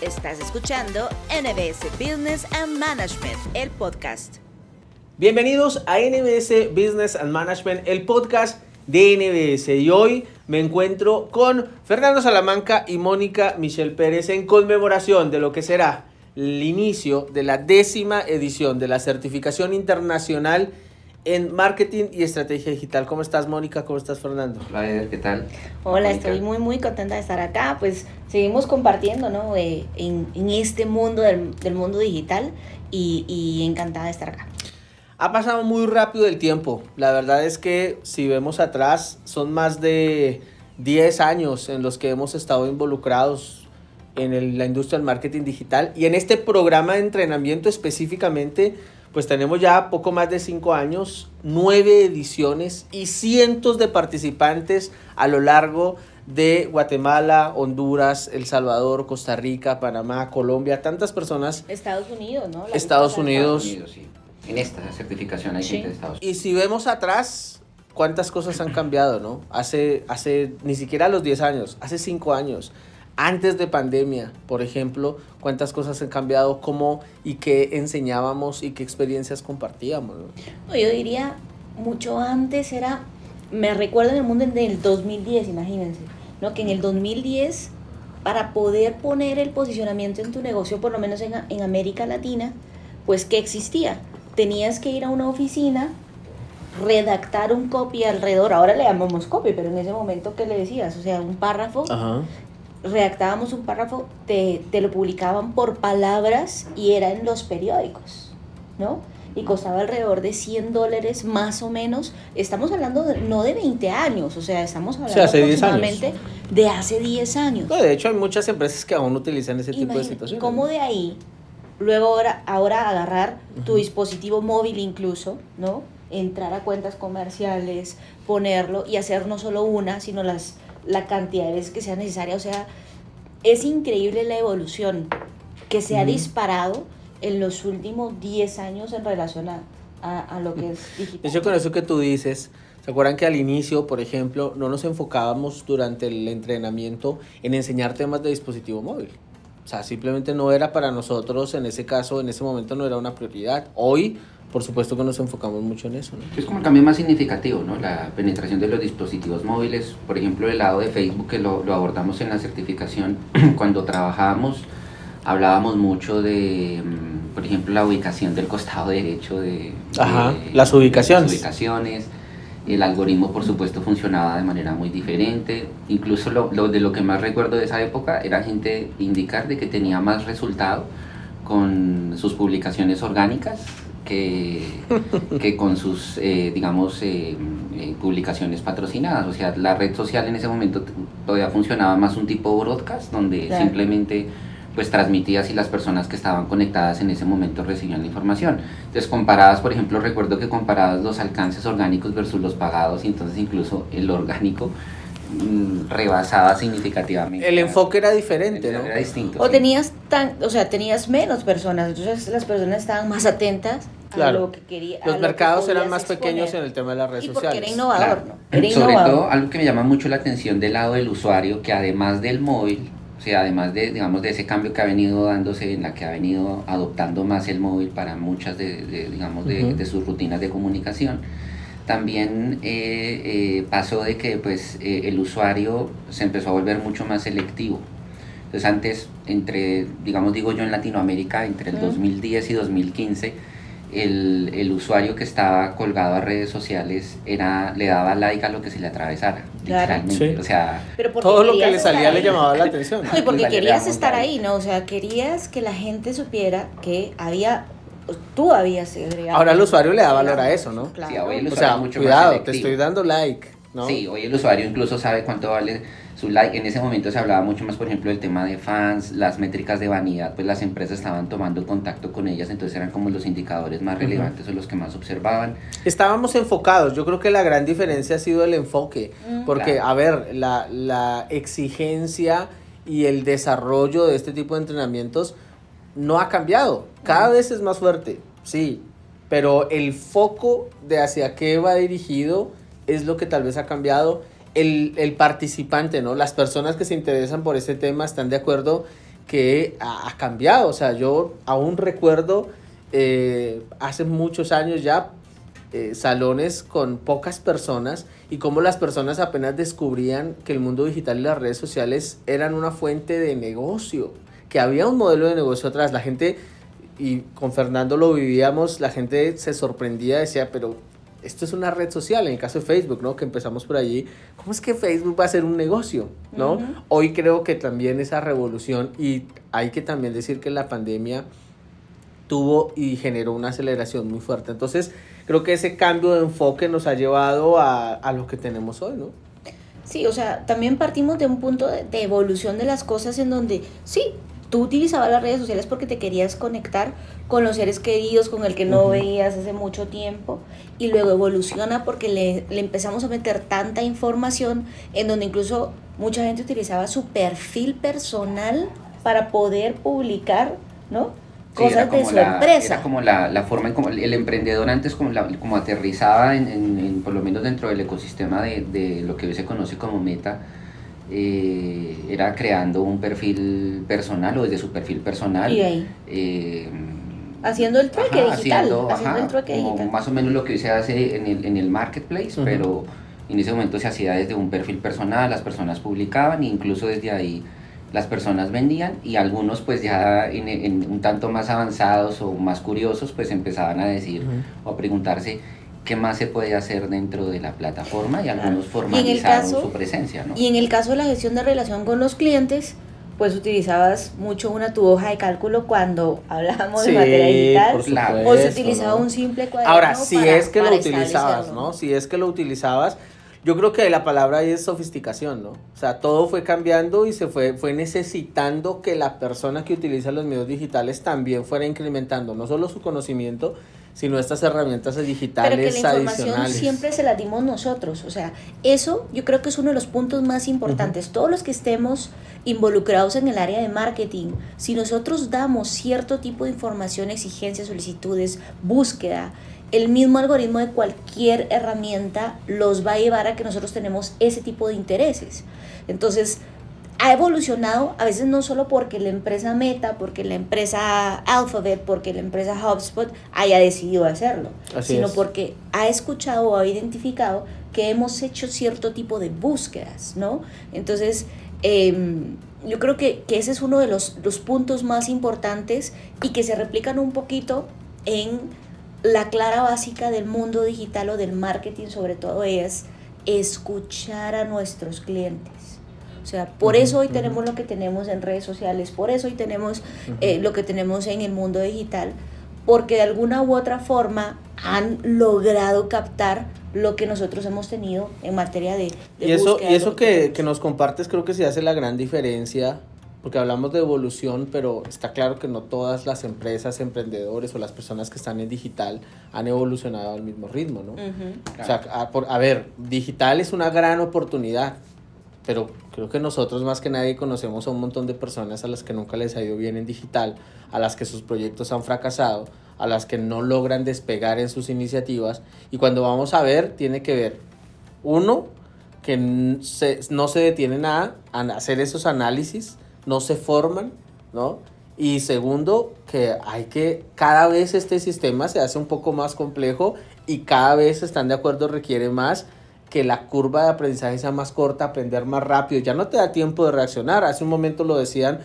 Estás escuchando NBS Business and Management, el podcast. Bienvenidos a NBS Business and Management, el podcast de NBS. Y hoy me encuentro con Fernando Salamanca y Mónica Michelle Pérez en conmemoración de lo que será el inicio de la 10ª edición de la certificación internacional en marketing y estrategia digital. ¿Cómo estás, Mónica? ¿Cómo estás, Fernando? Hola, Eder, ¿qué tal? Hola, Mónica. estoy muy contenta de estar acá. Pues seguimos compartiendo, ¿no? En este mundo del mundo digital y encantada de estar acá. Ha pasado muy rápido el tiempo. La verdad es que si vemos atrás, son más de 10 años en los que hemos estado involucrados en la industria del marketing digital. Y en este programa de entrenamiento específicamente, pues tenemos ya poco más de 5 años, 9 ediciones y cientos de participantes a lo largo de Guatemala, Honduras, El Salvador, Costa Rica, Panamá, Colombia, tantas personas. Estados Unidos, ¿no? Estados Unidos. Sí. En esta certificación hay gente de Estados Unidos. Y si vemos atrás, cuántas cosas han cambiado, ¿no? Hace ni siquiera los 10 años, hace 5 años, antes de pandemia, por ejemplo, cuántas cosas han cambiado, cómo y qué enseñábamos y qué experiencias compartíamos, ¿no? No, yo diría mucho antes me recuerdo en el mundo del 2010, imagínense, ¿no? Que en el 2010, para poder poner el posicionamiento en tu negocio, por lo menos en América Latina, pues ¿qué existía? Tenías que ir a una oficina, redactar un copy alrededor, ahora le llamamos copy, pero en ese momento, ¿qué le decías? O sea, un párrafo. Ajá. Redactábamos un párrafo, te lo publicaban por palabras y era en los periódicos, ¿no? Y costaba alrededor de $100 más o menos. Estamos hablando no de 20 años, o sea, estamos hablando hace 10 aproximadamente de hace 10 años. No, de hecho, hay muchas empresas que aún utilizan ese tipo de Imagínate, situaciones. ¿y cómo de ahí, luego ahora agarrar tu dispositivo móvil incluso, ¿no? Entrar a cuentas comerciales, ponerlo y hacer no solo una, sino la cantidad de veces que sea necesaria? O sea, es increíble la evolución que se ha disparado en los últimos 10 años en relación a lo que es digital. De hecho, con eso que tú dices, ¿se acuerdan que al inicio, por ejemplo, no nos enfocábamos durante el entrenamiento en enseñar temas de dispositivo móvil? O sea, simplemente no era para nosotros, en ese caso, en ese momento no era una prioridad. Hoy, por supuesto que nos enfocamos mucho en eso, ¿no? Es como el cambio más significativo, ¿no? La penetración de los dispositivos móviles, por ejemplo, del lado de Facebook, que lo abordamos en la certificación. Cuando trabajábamos, hablábamos mucho de, por ejemplo, la ubicación del costado derecho las ubicaciones. Las ubicaciones. El algoritmo, por supuesto, funcionaba de manera muy diferente. Incluso lo que más recuerdo de esa época era gente indicar de que tenía más resultado con sus publicaciones orgánicas que con sus, publicaciones patrocinadas. O sea, la red social en ese momento todavía funcionaba más un tipo broadcast, donde Claro. Simplemente pues transmitías y las personas que estaban conectadas en ese momento recibían la información. Entonces comparabas, por ejemplo, recuerdo que comparabas los alcances orgánicos versus los pagados, y entonces incluso el orgánico rebasaba significativamente. El enfoque era diferente, ¿no? Era distinto. O sí. tenías menos personas, entonces las personas estaban más atentas Claro. a lo que quería. Los mercados eran más exponer. pequeños en el tema de las redes Y porque sociales. era innovador, Claro. ¿no? Era Sobre innovador. todo, algo que me llama mucho la atención del lado del usuario, que además del móvil, o sea, además de ese cambio que ha venido dándose, en la que ha venido adoptando más el móvil para muchas de sus rutinas de comunicación, también pasó de que pues el usuario se empezó a volver mucho más selectivo. Entonces antes, digo yo en Latinoamérica, entre el 2010 y 2015, el usuario que estaba colgado a redes sociales le daba like a lo que se le atravesara, Claro. literalmente. Sí. O sea, Pero porque Todo lo que querías le estar salía le ahí. llamaba la atención. No, y porque Vale, querías vamos, estar dale. ahí, ¿no? O sea, querías que la gente supiera que tú habías agregado. Ahora el usuario le da valor a eso, ¿no? Claro. Sí, hoy el O usuario sea, es mucho más cuidado, te selectivo. estoy dando like, ¿no? Sí, hoy el usuario incluso sabe cuánto vale su like. En ese momento se hablaba mucho más, por ejemplo, del tema de fans, las métricas de vanidad, pues las empresas estaban tomando contacto con ellas, entonces eran como los indicadores más relevantes o los que más observaban. Estábamos enfocados, yo creo que la gran diferencia ha sido el enfoque, porque, Claro. a ver, la exigencia y el desarrollo de este tipo de entrenamientos no ha cambiado, cada vez es más fuerte, sí, pero el foco de hacia qué va dirigido es lo que tal vez ha cambiado. El participante, ¿no? Las personas que se interesan por este tema están de acuerdo que ha cambiado. O sea, yo aún recuerdo hace muchos años ya salones con pocas personas y cómo las personas apenas descubrían que el mundo digital y las redes sociales eran una fuente de negocio, que había un modelo de negocio atrás. La gente, y con Fernando lo vivíamos, la gente se sorprendía, decía, pero esto es una red social, en el caso de Facebook, ¿no? Que empezamos por allí. ¿Cómo es que Facebook va a ser un negocio, no? Uh-huh. Hoy creo que también esa revolución, y hay que también decir que la pandemia tuvo y generó una aceleración muy fuerte. Entonces, creo que ese cambio de enfoque nos ha llevado a lo que tenemos hoy, ¿no? Sí, o sea, también partimos de un punto de evolución de las cosas en donde, sí, tú utilizabas las redes sociales porque te querías conectar con los seres queridos, con el que no veías hace mucho tiempo, y luego evoluciona porque le empezamos a meter tanta información en donde incluso mucha gente utilizaba su perfil personal para poder publicar, ¿no? Sí, cosas de su empresa. Era como la forma en como el emprendedor antes como aterrizaba en por lo menos dentro del ecosistema de lo que hoy se conoce como Meta, era creando un perfil personal o desde su perfil personal. Y ahí. Haciendo el trueque digital. Haciendo el trueque digital. Más o menos lo que hoy se hace en el marketplace, pero en ese momento se hacía desde un perfil personal, las personas publicaban e incluso desde ahí las personas vendían, y algunos pues ya en un tanto más avanzados o más curiosos pues empezaban a decir o a preguntarse qué más se puede hacer dentro de la plataforma, y algunos formalizaron su presencia, ¿no? Y en el caso de la gestión de relación con los clientes, pues utilizabas mucho tu hoja de cálculo cuando hablábamos de materia digital, supuesto, o se utilizaba un simple cuaderno. Ahora, si es que lo utilizabas, ¿no? Si es que lo utilizabas, yo creo que la palabra ahí es sofisticación, ¿no? O sea, todo fue cambiando y fue necesitando que la persona que utiliza los medios digitales también fuera incrementando no solo su conocimiento, sino estas herramientas digitales adicionales. Pero que la información siempre se la dimos nosotros. O sea, eso yo creo que es uno de los puntos más importantes. Todos los que estemos involucrados en el área de marketing, si nosotros damos cierto tipo de información, exigencias, solicitudes, búsqueda, el mismo algoritmo de cualquier herramienta los va a llevar a que nosotros tenemos ese tipo de intereses. Entonces, ha evolucionado a veces no solo porque la empresa Meta, porque la empresa Alphabet, porque la empresa HubSpot haya decidido hacerlo, sino porque ha escuchado o ha identificado que hemos hecho cierto tipo de búsquedas, ¿no? Entonces, yo creo que ese es uno de los puntos más importantes y que se replican un poquito en la clara básica del mundo digital o del marketing, sobre todo, es escuchar a nuestros clientes. O sea, por eso hoy tenemos lo que tenemos en redes sociales, por eso hoy tenemos lo que tenemos en el mundo digital, porque de alguna u otra forma han logrado captar lo que nosotros hemos tenido en materia de búsqueda. Y eso que nos compartes creo que sí hace la gran diferencia, porque hablamos de evolución, pero está claro que no todas las empresas, emprendedores o las personas que están en digital han evolucionado al mismo ritmo, ¿no? O sea, a ver, digital es una gran oportunidad, pero creo que nosotros más que nadie conocemos a un montón de personas a las que nunca les ha ido bien en digital, a las que sus proyectos han fracasado, a las que no logran despegar en sus iniciativas, y cuando vamos a ver, tiene que ver, uno, que no se detienen a hacer esos análisis, no se forman, ¿no? Y segundo, que cada vez este sistema se hace un poco más complejo y cada vez, están de acuerdo, requiere más que la curva de aprendizaje sea más corta, aprender más rápido. Ya no te da tiempo de reaccionar. Hace un momento lo decían,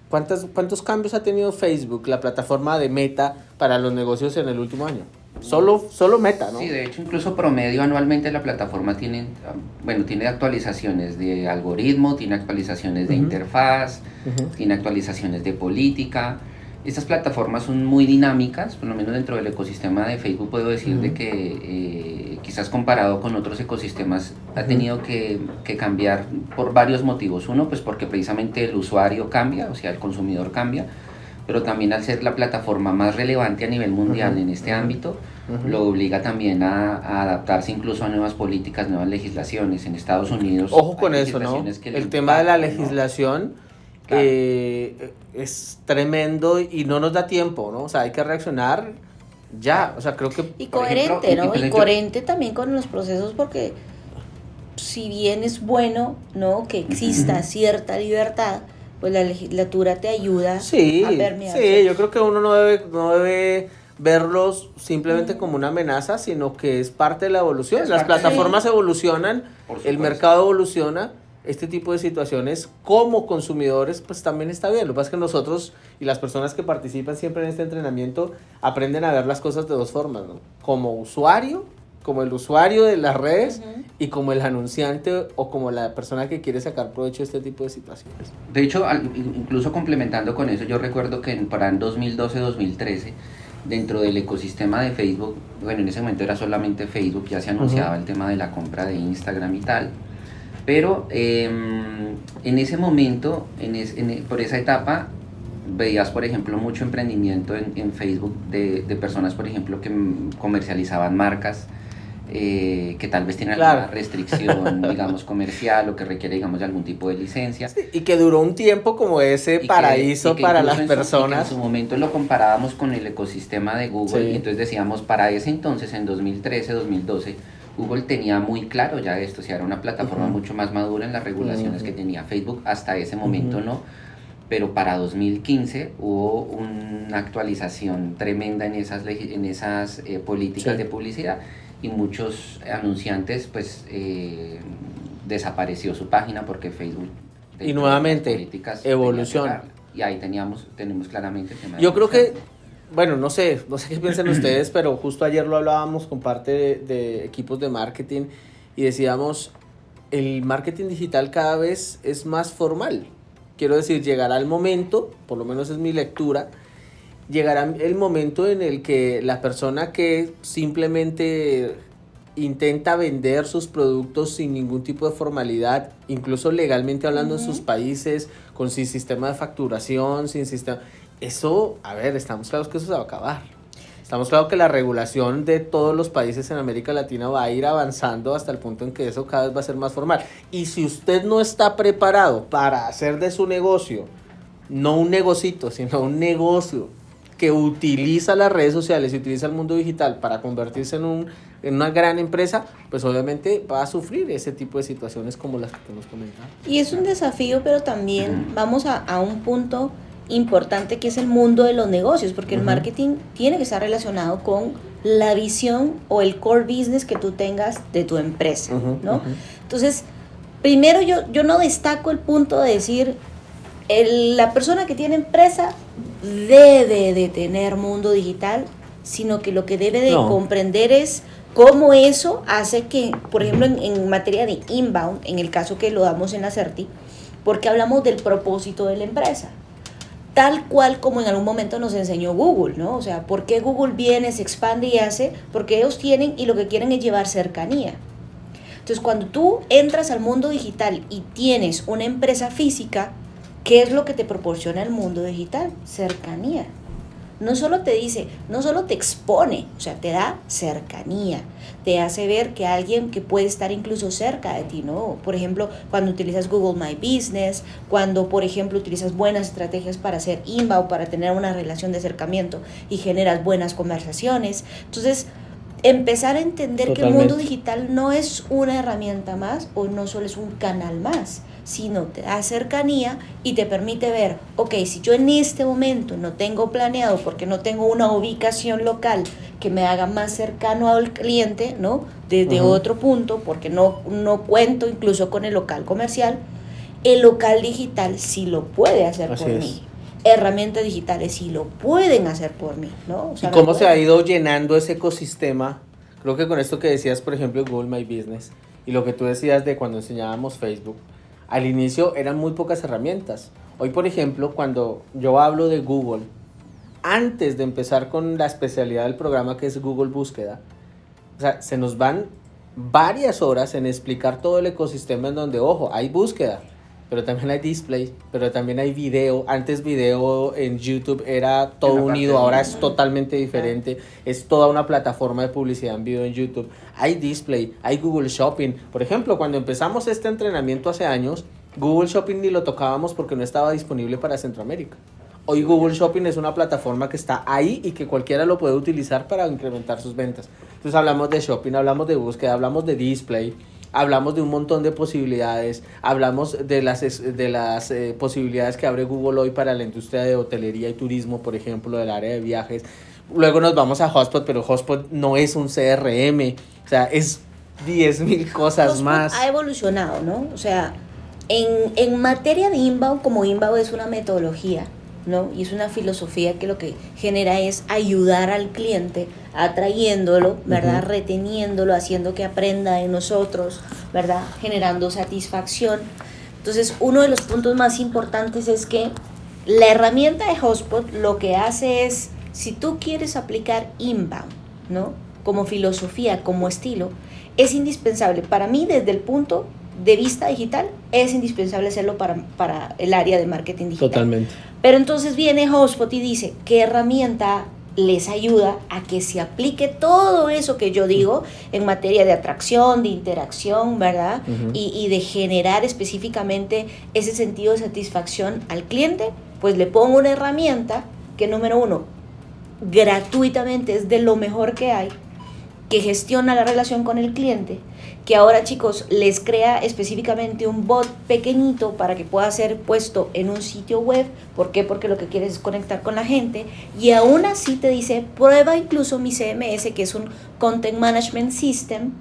¿cuántos cambios ha tenido Facebook, la plataforma de Meta, para los negocios en el último año? Solo Meta, ¿no? Sí, de hecho, incluso promedio anualmente la plataforma tiene actualizaciones de algoritmo, tiene actualizaciones de interfaz, tiene actualizaciones de política. Estas plataformas son muy dinámicas, por lo menos dentro del ecosistema de Facebook puedo decir de que quizás comparado con otros ecosistemas ha tenido que cambiar por varios motivos. Uno, pues porque precisamente el usuario cambia, o sea, el consumidor cambia, pero también al ser la plataforma más relevante a nivel mundial en este ámbito, lo obliga también a adaptarse incluso a nuevas políticas, nuevas legislaciones. En Estados Unidos... Ojo con eso, ¿no? El tema de la legislación, ¿no? Claro. Es tremendo y no nos da tiempo, ¿no? O sea, hay que reaccionar ya, o sea, creo que... Y coherente, ¿no? Y coherente también con los procesos, porque si bien es bueno, ¿no?, que exista cierta libertad, pues la legislatura te ayuda Sí, a permear. sí, yo creo que uno no debe verlos simplemente como una amenaza, sino que es parte de la evolución. Es Las parte de- plataformas evolucionan, Por el supuesto. mercado evoluciona, este tipo de situaciones como consumidores pues también está bien. Lo que pasa es que nosotros y las personas que participan siempre en este entrenamiento aprenden a ver las cosas de dos formas, ¿no? Como usuario, como el usuario de las redes y como el anunciante o como la persona que quiere sacar provecho de este tipo de situaciones. De hecho, incluso complementando con eso, yo recuerdo que para en 2012-2013, dentro del ecosistema de Facebook, bueno, en ese momento era solamente Facebook, ya se anunciaba el tema de la compra de Instagram y tal, pero en ese momento, por esa etapa, veías, por ejemplo, mucho emprendimiento en Facebook de personas, por ejemplo, que comercializaban marcas que tal vez tienen Claro. alguna restricción, digamos, comercial o que requiere, digamos, de algún tipo de licencia. Y que duró un tiempo como ese paraíso y que para incluso las y que personas. en su momento lo comparábamos con el ecosistema de Google, Sí. y entonces decíamos, para ese entonces, en 2013, 2012, Google tenía muy claro ya esto, o sea, era una plataforma mucho más madura en las regulaciones que tenía Facebook, hasta ese momento no, pero para 2015 hubo una actualización tremenda en esas políticas Sí. de publicidad, y muchos anunciantes pues desapareció su página porque Facebook Y dentro de nuevamente, las políticas tenía que evolución. darle. Y ahí tenemos claramente el tema de Yo creo que, evolución. bueno, no sé qué piensan ustedes, pero justo ayer lo hablábamos con parte de equipos de marketing y decíamos, el marketing digital cada vez es más formal. Quiero decir, llegará el momento, por lo menos es mi lectura, llegará el momento en el que la persona que simplemente intenta vender sus productos sin ningún tipo de formalidad, incluso legalmente hablando en sus países, sin sistema de facturación, sin sistema... Eso, a ver, estamos claros que eso se va a acabar. Estamos claros que la regulación de todos los países en América Latina va a ir avanzando hasta el punto en que eso cada vez va a ser más formal. Y si usted no está preparado para hacer de su negocio, no un negocito, sino un negocio que utiliza las redes sociales y utiliza el mundo digital para convertirse en una gran empresa, pues obviamente va a sufrir ese tipo de situaciones como las que te hemos comentado. Y es un desafío, pero también vamos a un punto importante que es el mundo de los negocios, porque el marketing tiene que estar relacionado con la visión o el core business que tú tengas de tu empresa, ¿no? Entonces, primero yo no destaco el punto de decir, la persona que tiene empresa debe de tener mundo digital, sino que lo que debe de comprender es cómo eso hace que, por ejemplo, en materia de inbound, en el caso que lo damos en la Certi, porque hablamos del propósito de la empresa, tal cual como en algún momento nos enseñó Google, ¿no? O sea, ¿por qué Google viene, se expande y hace? Porque ellos tienen y lo que quieren es llevar cercanía. Entonces, cuando tú entras al mundo digital y tienes una empresa física, ¿qué es lo que te proporciona el mundo digital? Cercanía. No solo te dice, no solo te expone, o sea, te da cercanía, te hace ver que alguien que puede estar incluso cerca de ti, ¿no? Por ejemplo, cuando utilizas Google My Business, cuando, por ejemplo, utilizas buenas estrategias para hacer inbound, para tener una relación de acercamiento y generas buenas conversaciones. Entonces, empezar a entender que el mundo digital no es una herramienta más o no solo es un canal más, sino te da cercanía y te permite ver, ok, si yo en este momento no tengo planeado porque no tengo una ubicación local que me haga más cercano al cliente, ¿no? Desde otro punto, porque no cuento incluso con el local comercial, el local digital sí lo puede hacer Así por es. mí. Herramientas digitales sí lo pueden hacer por mí, ¿no? O sea, ¿Y cómo me se ha pueden- ido llenando ese ecosistema? Creo que con esto que decías, por ejemplo, Google My Business, y lo que tú decías de cuando enseñábamos Facebook, al inicio eran muy pocas herramientas. Hoy, por ejemplo, cuando yo hablo de Google, antes de empezar con la especialidad del programa que es Google Búsqueda, o sea, se nos van varias horas en explicar todo el ecosistema en donde, ojo, hay búsqueda, pero también hay display, pero también hay video. Antes video en YouTube era todo En la parte unido, de ahora video. es totalmente diferente. Es toda una plataforma de publicidad en video en YouTube. Hay display, hay Google Shopping. Por ejemplo, cuando empezamos este entrenamiento hace años, Google Shopping ni lo tocábamos porque no estaba disponible para Centroamérica. Hoy Google Shopping es una plataforma que está ahí y que cualquiera lo puede utilizar para incrementar sus ventas. Entonces hablamos de shopping, hablamos de búsqueda, hablamos de display. hablamos de un montón de posibilidades, hablamos de las posibilidades que abre Google hoy para la industria de hotelería y turismo, por ejemplo, del área de viajes. Luego nos vamos a HubSpot, pero HubSpot no es un CRM, o sea, es 10.000 cosas HubSpot más. ha evolucionado, ¿no? O sea, en materia de inbound, como inbound es una metodología, ¿no? Y es una filosofía que lo que genera es ayudar al cliente, atrayéndolo, ¿verdad? Uh-huh. Reteniéndolo, haciendo que aprenda de nosotros, ¿verdad? Generando satisfacción. Entonces, uno de los puntos más importantes es que la herramienta de HubSpot lo que hace es, si tú quieres aplicar inbound, ¿no? Como filosofía, como estilo, es indispensable. Para mí, desde el punto de vista digital, es indispensable hacerlo para el área de marketing digital. Totalmente. Pero entonces viene HubSpot y dice, ¿qué herramienta les ayuda a que se aplique todo eso que yo digo en materia de atracción, de interacción, ¿verdad? Uh-huh. Y de generar específicamente ese sentido de satisfacción al cliente? Pues le pongo una herramienta que, número uno, gratuitamente es de lo mejor que hay, que gestiona la relación con el cliente, que ahora, chicos, les crea específicamente un bot pequeñito para que pueda ser puesto en un sitio web. ¿Por qué? Porque lo que quieres es conectar con la gente, y aún así te dice, prueba incluso mi CMS, que es un Content Management System,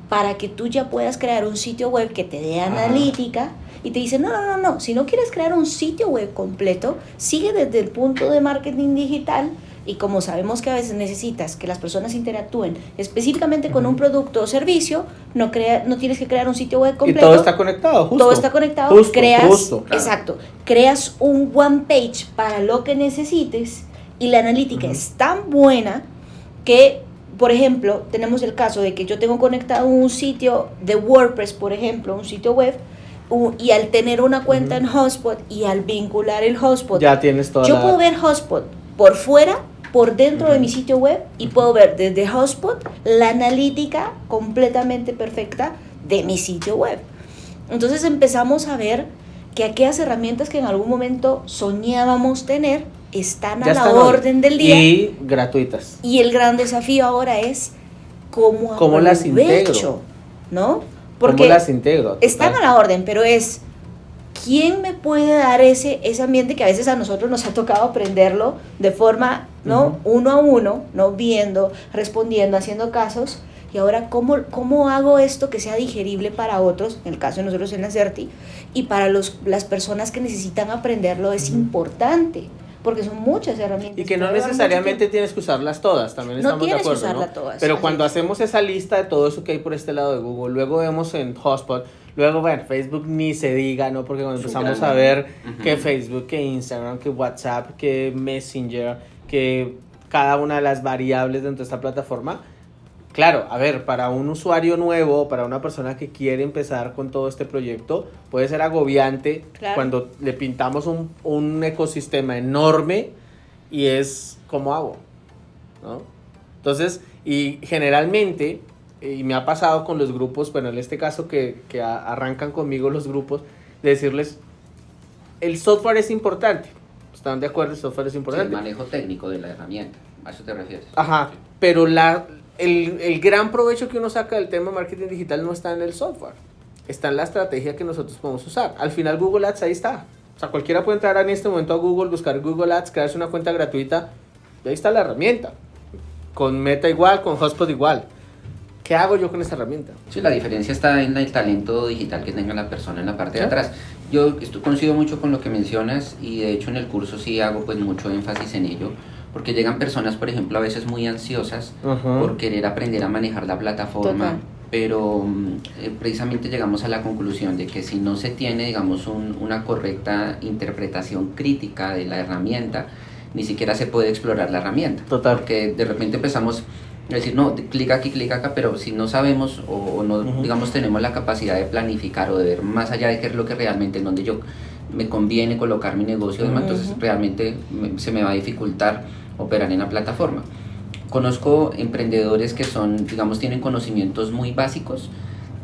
para que tú ya puedas crear un sitio web que te dé analítica. Y te dice, no, si no quieres crear un sitio web completo, sigue desde el punto de marketing digital. Y como sabemos que a veces necesitas que las personas interactúen específicamente con un producto o servicio, no tienes que crear un sitio web completo. Y todo está conectado, justo. Todo está conectado, justo, claro. Exacto. Creas un one page para lo que necesites, y la analítica es tan buena que, por ejemplo, tenemos el caso de que yo tengo conectado un sitio de WordPress, por ejemplo, un sitio web, y al tener una cuenta en HubSpot y al vincular el HubSpot, ya tienes toda yo puedo ver HubSpot por fuera, por dentro de mi sitio web, y puedo ver desde HubSpot la analítica completamente perfecta de mi sitio web. Entonces empezamos a ver que aquellas herramientas que en algún momento soñábamos tener están a la orden del día. Y gratuitas. Y el gran desafío ahora es cómo las integro, ¿no? Porque ¿cómo las integro? Están a la orden, pero es ¿quién me puede dar ese ambiente que a veces a nosotros nos ha tocado aprenderlo de forma, ¿no? Uno a uno, ¿no? Viendo, respondiendo, haciendo casos. Y ahora, ¿cómo hago esto que sea digerible para otros? En el caso de nosotros en la Certi, y para las personas que necesitan aprenderlo es importante, porque son muchas herramientas. Y que no necesariamente tienes que usarlas todas, también estamos de acuerdo, que usarlas todas. Pero cuando hacemos esa lista de todo eso que hay por este lado de Google, luego vemos en HubSpot, luego, bueno, Facebook ni se diga, ¿no? Porque cuando empezamos a ver que Facebook, que Instagram, que WhatsApp, que Messenger, que cada una de las variables dentro de esta plataforma, claro, a ver, para un usuario nuevo, para una persona que quiere empezar con todo este proyecto, puede ser agobiante cuando le pintamos un ecosistema enorme y es, ¿cómo hago? ¿No? Entonces, y generalmente, y me ha pasado con los grupos, bueno, en este caso que arrancan conmigo los grupos, de decirles, el software es importante. ¿Están de acuerdo? El software es importante. Sí, el manejo técnico de la herramienta, ¿a eso te refieres? Ajá, pero el gran provecho que uno saca del tema marketing digital no está en el software, está en la estrategia que nosotros podemos usar. Al final Google Ads ahí está. O sea, cualquiera puede entrar en este momento a Google, buscar Google Ads, crearse una cuenta gratuita, y ahí está la herramienta. Con Meta igual, con HubSpot igual. ¿Qué hago yo con esta herramienta? Sí, la diferencia está en el talento digital que tenga la persona en la parte de atrás. Yo coincido mucho con lo que mencionas, y de hecho en el curso sí hago pues mucho énfasis en ello, porque llegan personas, por ejemplo, a veces muy ansiosas por querer aprender a manejar la plataforma. Pero precisamente llegamos a la conclusión de que si no se tiene, digamos, una correcta interpretación crítica de la herramienta, ni siquiera se puede explorar la herramienta. Total. Porque de repente empezamos a decir, no, clic aquí, pero si no sabemos o no, digamos, tenemos la capacidad de planificar o de ver más allá de qué es lo que realmente, en donde yo me conviene colocar mi negocio, entonces realmente se me va a dificultar operar en la plataforma. Conozco emprendedores que son, digamos, tienen conocimientos muy básicos,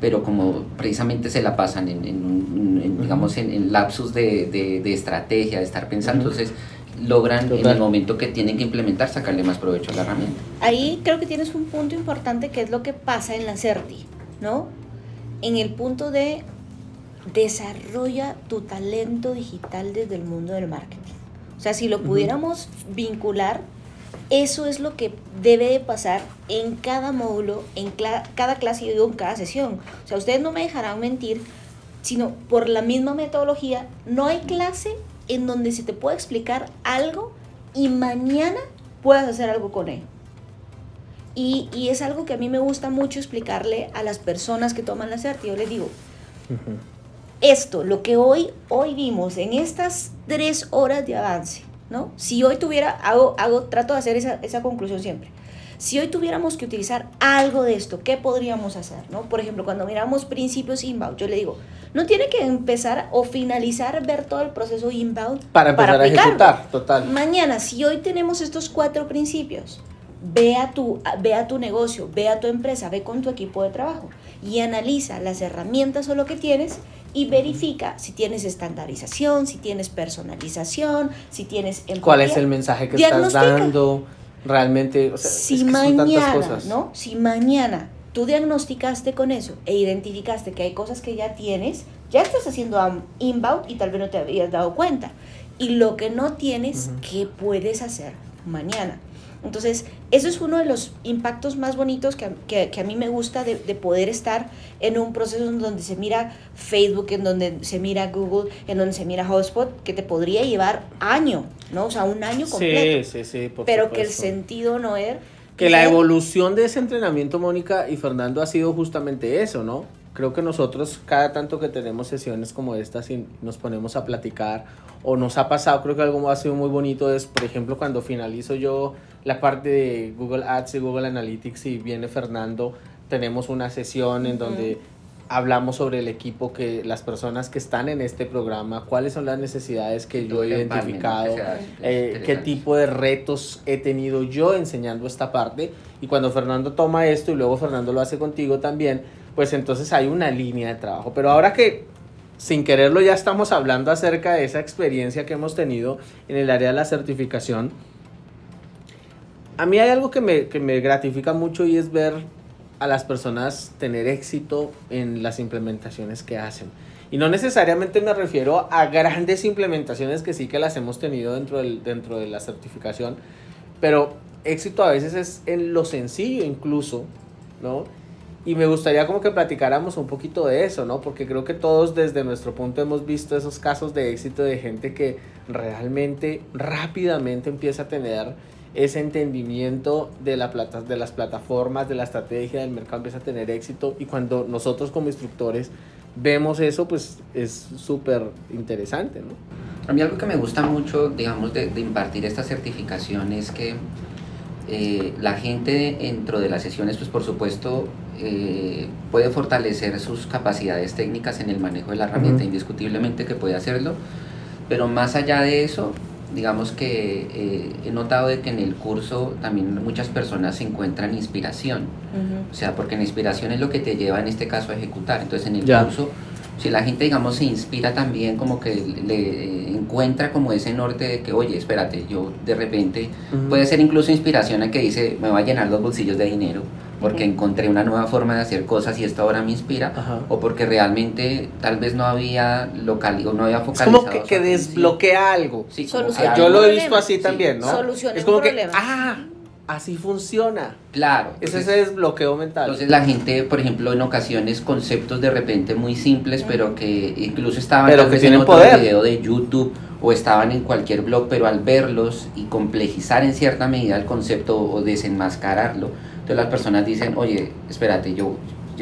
pero como precisamente se la pasan digamos, en lapsus de estrategia, de estar pensando, entonces logran en el momento que tienen que implementar sacarle más provecho a la herramienta. Ahí creo que tienes un punto importante, que es lo que pasa en la Certi, ¿no? en el punto de desarrolla tu talento digital desde el mundo del marketing. O sea, si lo pudiéramos vincular, eso es lo que debe de pasar en cada módulo, en cada clase y en cada sesión. O sea, ustedes no me dejarán mentir, sino por la misma metodología, no hay clase en donde se te pueda explicar algo y mañana puedas hacer algo con él. Y es algo que a mí me gusta mucho explicarle a las personas que toman la CERT. Yo les digo, esto, lo que hoy vimos en estas 3 horas de avance, ¿no? Si hoy tuviera, trato de hacer esa conclusión siempre. Si hoy tuviéramos que utilizar algo de esto, ¿qué podríamos hacer? ¿No? Por ejemplo, cuando miramos principios inbound, yo le digo, no tiene que empezar o finalizar ver todo el proceso inbound para empezar a ejecutar, total. Mañana, si hoy tenemos estos 4 principios, ve a tu negocio, ve a tu empresa, ve con tu equipo de trabajo y analiza las herramientas o lo que tienes y verifica si tienes estandarización, si tienes personalización, si tienes empatía. ¿Cuál es el mensaje que estás dando? Realmente, o sea, si es que mañana, son tantas cosas. ¿no? Si mañana tú diagnosticaste con eso e identificaste que hay cosas que ya tienes, ya estás haciendo inbound y tal vez no te habías dado cuenta. Y lo que no tienes, ¿qué puedes hacer mañana? Entonces, eso es uno de los impactos más bonitos que a mí me gusta de poder estar en un proceso en donde se mira Facebook, en donde se mira Google, en donde se mira HubSpot, que te podría llevar año, ¿no? O sea, un año completo. Sí, por pero supuesto. que el sentido no es... Que la evolución de ese entrenamiento, Mónica y Fernando, ha sido justamente eso, ¿no? Creo que nosotros, cada tanto que tenemos sesiones como estas y nos ponemos a platicar, o nos ha pasado, creo que algo ha sido muy bonito es, por ejemplo, cuando finalizo yo la parte de Google Ads y Google Analytics y viene Fernando, tenemos una sesión en donde hablamos sobre el equipo, que las personas que están en este programa, cuáles son las necesidades que yo he identificado, qué tipo de retos he tenido yo enseñando esta parte, y cuando Fernando toma esto y luego Fernando lo hace contigo también, pues entonces hay una línea de trabajo. Pero ahora que sin quererlo ya estamos hablando acerca de esa experiencia que hemos tenido en el área de la certificación, a mí hay algo que me gratifica mucho y es ver a las personas tener éxito en las implementaciones que hacen. Y no necesariamente me refiero a grandes implementaciones que sí que las hemos tenido dentro de la certificación, pero éxito a veces es en lo sencillo incluso, ¿no? Y me gustaría como que platicáramos un poquito de eso, ¿no? Porque creo que todos desde nuestro punto hemos visto esos casos de éxito de gente que realmente rápidamente empieza a tener ese entendimiento de las plataformas, de la estrategia del mercado, empieza a tener éxito, y cuando nosotros como instructores vemos eso, pues es súper interesante, ¿no? A mí algo que me gusta mucho, digamos, de impartir esta certificación es que la gente dentro de las sesiones, pues por supuesto, puede fortalecer sus capacidades técnicas en el manejo de la herramienta, indiscutiblemente que puede hacerlo, pero más allá de eso, digamos que he notado de que en el curso también muchas personas se encuentran inspiración, o sea, porque la inspiración es lo que te lleva en este caso a ejecutar. Entonces en el curso, si la gente, digamos, se inspira también, como que le encuentra como ese norte de que, oye, espérate, yo de repente, puede ser incluso inspiración a que dice, me va a llenar los bolsillos de dinero porque encontré una nueva forma de hacer cosas y esto ahora me inspira, o porque realmente tal vez no había no había focalizado. Es como que desbloquea algo. Sí, yo lo he visto así también, ¿no? Soluciona es como un problema. Así funciona. Claro. Es ese desbloqueo mental. Entonces la gente, por ejemplo, en ocasiones conceptos de repente muy simples, pero que incluso estaban pero que en otro poder. video de YouTube o estaban en cualquier blog, pero al verlos y complejizar en cierta medida el concepto o desenmascararlo, entonces las personas dicen, oye, espérate, yo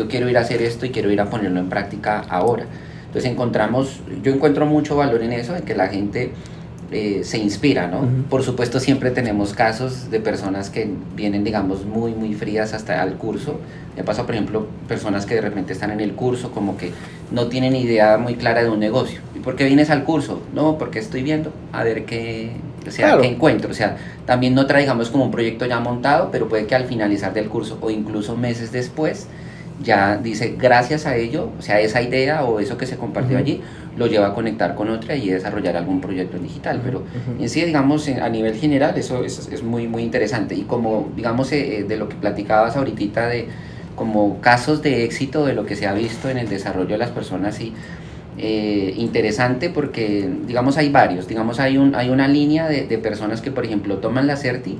quiero ir a hacer esto y quiero ir a ponerlo en práctica ahora. Entonces yo encuentro mucho valor en eso, en que la gente se inspira, ¿no? Por supuesto siempre tenemos casos de personas que vienen, digamos, muy, muy frías hasta el curso. Me pasa, por ejemplo, personas que de repente están en el curso como que no tienen idea muy clara de un negocio. ¿Y por qué vienes al curso? No, porque estoy viendo a ver qué encuentro. O sea, también no traigamos como un proyecto ya montado, pero puede que al finalizar del curso o incluso meses después ya dice, gracias a ello, o sea, esa idea o eso que se compartió allí, lo lleva a conectar con otra y desarrollar algún proyecto digital. Pero en sí, digamos, a nivel general, eso es muy, muy interesante. Y como, digamos, de lo que platicabas ahorita de como casos de éxito de lo que se ha visto en el desarrollo de las personas y interesante porque, digamos, hay varios, digamos, hay una línea de personas que, por ejemplo, toman la Certi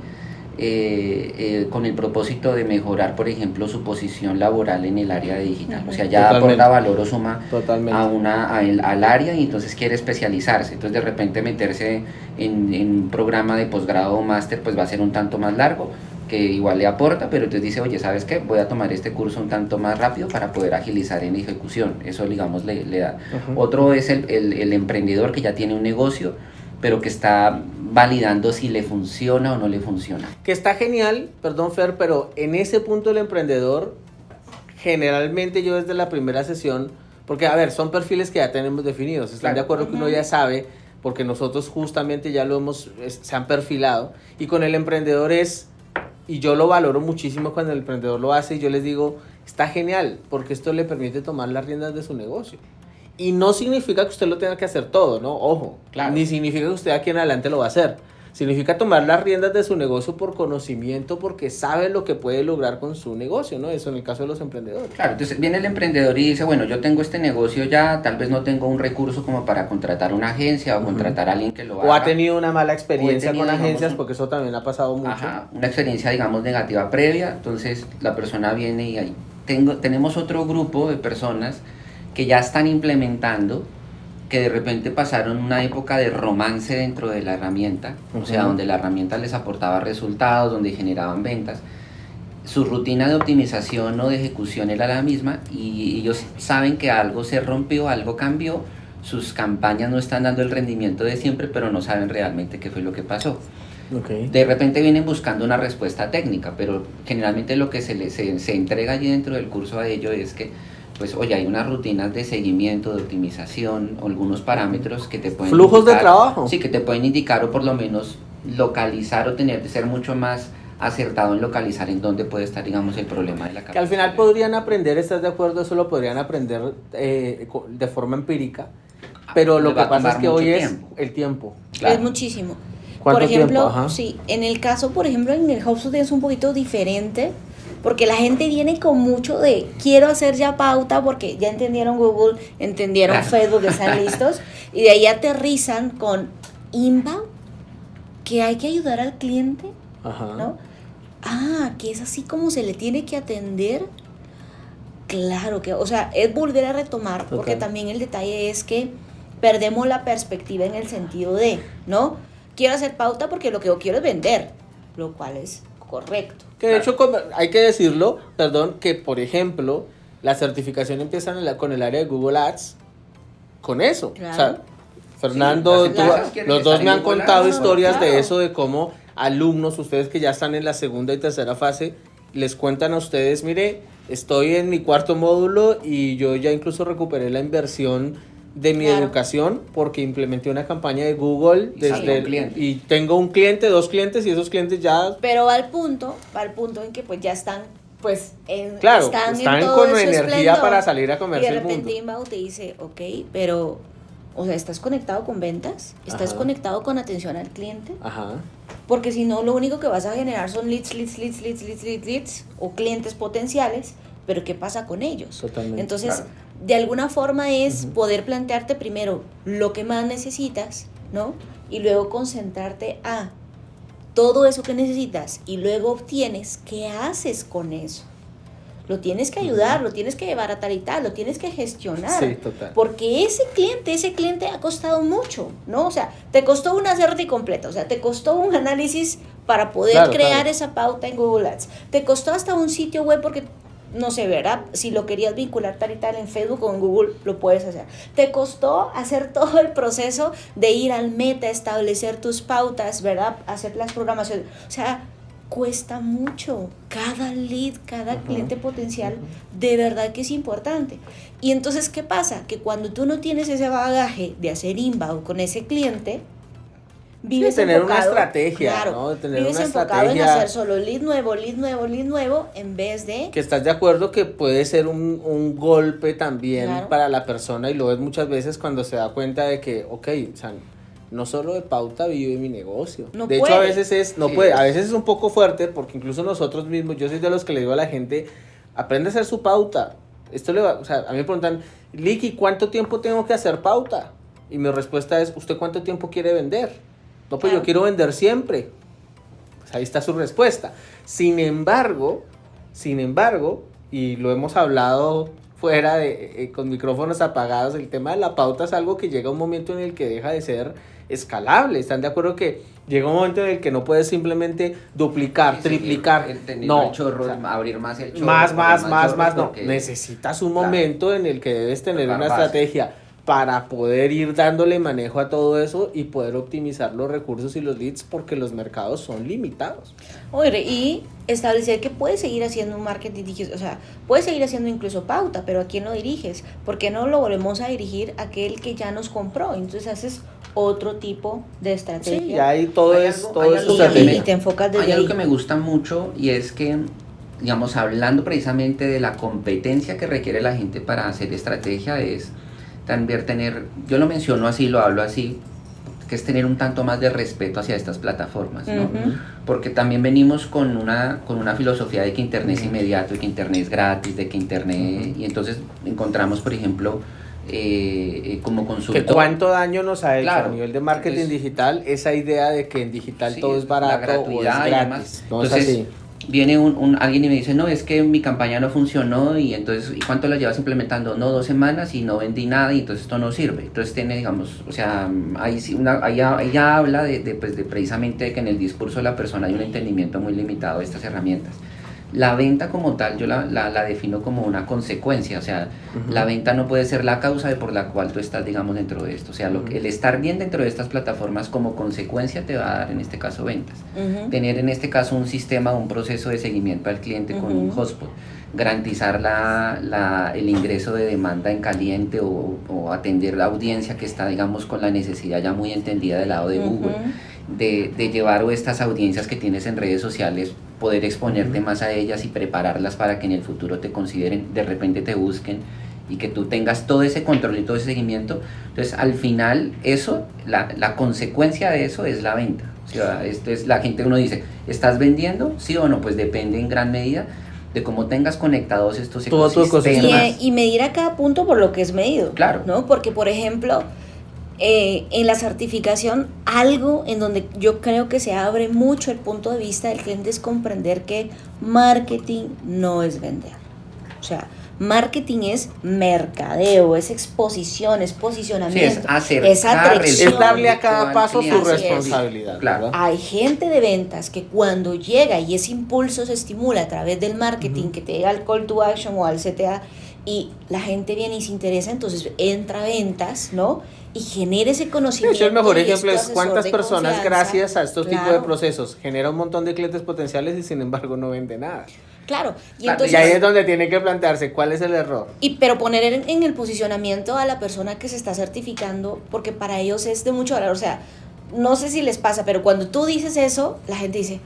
con el propósito de mejorar, por ejemplo, su posición laboral en el área de digital. O sea, ya aporta valor o suma al área y entonces quiere especializarse. Entonces, de repente meterse en un programa de posgrado o máster, pues va a ser un tanto más largo, que igual le aporta, pero entonces dice, oye, ¿sabes qué? Voy a tomar este curso un tanto más rápido para poder agilizar en ejecución. Eso, digamos, le da. Otro es el emprendedor que ya tiene un negocio, pero que está validando si le funciona o no le funciona. Que está genial, perdón Fer, pero en ese punto el emprendedor, generalmente yo desde la primera sesión, porque a ver, son perfiles que ya tenemos definidos, están de acuerdo que uno ya sabe, porque nosotros justamente ya se han perfilado, y con el emprendedor y yo lo valoro muchísimo cuando el emprendedor lo hace, y yo les digo, está genial, porque esto le permite tomar las riendas de su negocio. Y no significa que usted lo tenga que hacer todo, ¿no? Ojo, claro. Ni significa que usted aquí en adelante lo va a hacer. Significa tomar las riendas de su negocio por conocimiento, porque sabe lo que puede lograr con su negocio, ¿no? Eso en el caso de los emprendedores. Claro, entonces viene el emprendedor y dice, bueno, yo tengo este negocio ya, tal vez no tengo un recurso como para contratar una agencia o contratar a alguien que lo haga. O ha tenido una mala experiencia con agencias, porque eso también ha pasado mucho. Ajá, una experiencia, digamos, negativa previa, entonces la persona viene y ahí tenemos otro grupo de personas que ya están implementando, que de repente pasaron una época de romance dentro de la herramienta, o sea, donde la herramienta les aportaba resultados, donde generaban ventas. Su rutina de optimización o de ejecución era la misma y ellos saben que algo se rompió, algo cambió, sus campañas no están dando el rendimiento de siempre, pero no saben realmente qué fue lo que pasó. Okay. De repente vienen buscando una respuesta técnica, pero generalmente lo que se entrega allí dentro del curso a ellos es que, pues, oye, hay unas rutinas de seguimiento, de optimización, algunos parámetros que te pueden flujos indicar, de trabajo. Sí, que te pueden indicar o por lo menos localizar o ser mucho más acertado en localizar en dónde puede estar, digamos, el problema de la capacidad. Que al final podrían aprender, ¿estás de acuerdo? Eso lo podrían aprender de forma empírica, pero lo que pasa es que hoy es el tiempo. Claro. Es muchísimo. ¿Cuánto por ejemplo, tiempo? Sí, en el caso, por ejemplo, en el HubSpot es un poquito diferente, porque la gente viene con mucho de quiero hacer ya pauta porque ya entendieron Google, entendieron Facebook, están listos, y de ahí aterrizan con inbound, que hay que ayudar al cliente, ¿no? Que es así como se le tiene que atender. Claro que, o sea, es volver a retomar, porque también el detalle es que perdemos la perspectiva en el sentido de, ¿no? Quiero hacer pauta porque lo que yo quiero es vender, lo cual es correcto. Que de hecho hay que decirlo, que por ejemplo, la certificación empieza con el área de Google Ads, con eso. Claro. O sea, Fernando, los dos me han contado historias de eso, de cómo alumnos, ustedes que ya están en la segunda y tercera fase, les cuentan a ustedes, mire, estoy en mi cuarto módulo y yo ya incluso recuperé la inversión de mi educación porque implementé una campaña de Google y tengo un cliente, 2 clientes y esos clientes ya... Pero va al punto en que pues ya están, pues están con energía para salir a comerse el mundo. Y de repente Inbound te dice, ok, pero, o sea, ¿estás conectado con ventas? ¿Estás conectado con atención al cliente? Porque si no, lo único que vas a generar son leads o clientes potenciales, pero ¿qué pasa con ellos? Totalmente. Entonces, de alguna forma es poder plantearte primero lo que más necesitas, ¿no? Y luego concentrarte a todo eso que necesitas y luego obtienes, ¿qué haces con eso? Lo tienes que ayudar, lo tienes que llevar a tal y tal, lo tienes que gestionar. Sí, total. Porque ese cliente ha costado mucho, ¿no? O sea, te costó una Certi completa, o sea, te costó un análisis para poder crear esa pauta en Google Ads. Te costó hasta un sitio web porque, no sé, ¿verdad? Si lo querías vincular tal y tal en Facebook o en Google, lo puedes hacer. Te costó hacer todo el proceso de ir al meta, establecer tus pautas, ¿verdad? Hacer las programaciones. O sea, cuesta mucho. Cada lead, cada cliente potencial, de verdad que es importante. Y entonces, ¿qué pasa? Que cuando tú no tienes ese bagaje de hacer inbound con ese cliente, vives tener enfocado, una estrategia, claro, ¿no? De tener vives una enfocado estrategia, en hacer solo lead nuevo, en vez de... Que estás de acuerdo que puede ser un golpe también para la persona, y lo ves muchas veces cuando se da cuenta de que, o sea, no solo de pauta vive mi negocio. No de puede. hecho, a veces a veces es un poco fuerte, porque incluso nosotros mismos, yo soy de los que le digo a la gente, aprende a hacer su pauta. Esto le va, o sea, a mí me preguntan, Licky, ¿cuánto tiempo tengo que hacer pauta? Y mi respuesta es, ¿usted cuánto tiempo quiere vender? No, pues Claro. yo quiero vender siempre. Pues ahí está su respuesta. Sin embargo, y lo hemos hablado fuera de con micrófonos apagados, el tema de la pauta es algo que llega a un momento en el que deja de ser escalable. ¿Están de acuerdo que llega un momento en el que no puedes simplemente duplicar, triplicar? No, el chorro, o sea, abrir más el chorro. Más, chorros no. porque- Necesitas un Claro. momento en el que debes tener Tocar una base. estrategia para poder ir dándole manejo a todo eso y poder optimizar los recursos y los leads porque los mercados son limitados. Oye, y establecer que puedes seguir haciendo un marketing digital, o sea, puedes seguir haciendo incluso pauta, pero ¿a quién lo diriges? ¿Por qué no lo volvemos a dirigir a aquel que ya nos compró? Entonces haces otro tipo de estrategia. Sí, ahí todo Hay es algo- todo hay es algo y, que a mí estrategia. y te enfocas desde Hay algo ahí. que me gusta mucho y es que, digamos, hablando precisamente de la competencia que requiere la gente para hacer estrategia, es también tener, yo lo menciono así, lo hablo así, que es tener un tanto más de respeto hacia estas plataformas, ¿no? Ujú. Porque también venimos con una filosofía de que Internet es inmediato, de que Internet es gratis, de que Internet, y entonces encontramos, por ejemplo, como Que consultor. cuánto daño nos ha hecho Claro. a nivel de marketing Entonces, digital esa idea de que en digital sí, todo es la barato o es gratuidad y gratis. demás. No es Entonces, así. viene alguien y me dice, no, es que mi campaña no funcionó y entonces, ¿y cuánto la llevas implementando? No, 2 semanas y no vendí nada y entonces esto no sirve. Entonces tiene, digamos, o sea, ahí sí ella habla pues, de precisamente de que en el discurso de la persona hay un entendimiento muy limitado de estas herramientas. La venta como tal yo la defino como una consecuencia, o sea, la venta no puede ser la causa de por la cual tú estás, digamos, dentro de esto. O sea, el estar bien dentro de estas plataformas como consecuencia te va a dar, en este caso, ventas. Ujú. Tener, en este caso, un sistema, un proceso de seguimiento al cliente con un hotspot. Garantizar el ingreso de demanda en caliente o atender la audiencia que está, digamos, con la necesidad ya muy entendida del lado de Google. De llevar estas audiencias que tienes en redes sociales, poder exponerte más a ellas y prepararlas para que en el futuro te consideren, de repente te busquen y que tú tengas todo ese control y todo ese seguimiento. Entonces, al final, eso, la consecuencia de eso es la venta. O sea, esto es, la gente, uno dice, ¿estás vendiendo? ¿Sí o no? Pues depende en gran medida de cómo tengas conectados estos Todo tu ecosistemas. Y medir a cada punto por lo que es medido. Claro. ¿No? Porque, por ejemplo, en la certificación, algo en donde yo creo que se abre mucho el punto de vista del cliente es comprender que marketing no es vender. O sea, marketing es mercadeo, es exposición, es posicionamiento, Sí, es acercar es atracción. Es darle a cada al paso su cliente. responsabilidad. Claro. ¿verdad? Hay gente de ventas que cuando llega y ese impulso se estimula a través del marketing, que te llega al call to action o al CTA, y la gente viene y se interesa, entonces entra a ventas, ¿no? Y genera ese De conocimiento. hecho, el mejor y ejemplo tu es asesor cuántas de personas, confianza. gracias a estos tipos de Claro, procesos, genera un montón de clientes potenciales y sin embargo no vende nada. Claro, y Claro, entonces... Y ahí es donde tiene que plantearse cuál es el error. Pero poner en el posicionamiento a la persona que se está certificando, porque para ellos es de mucho valor. O sea, no sé si les pasa, pero cuando tú dices eso, la gente dice,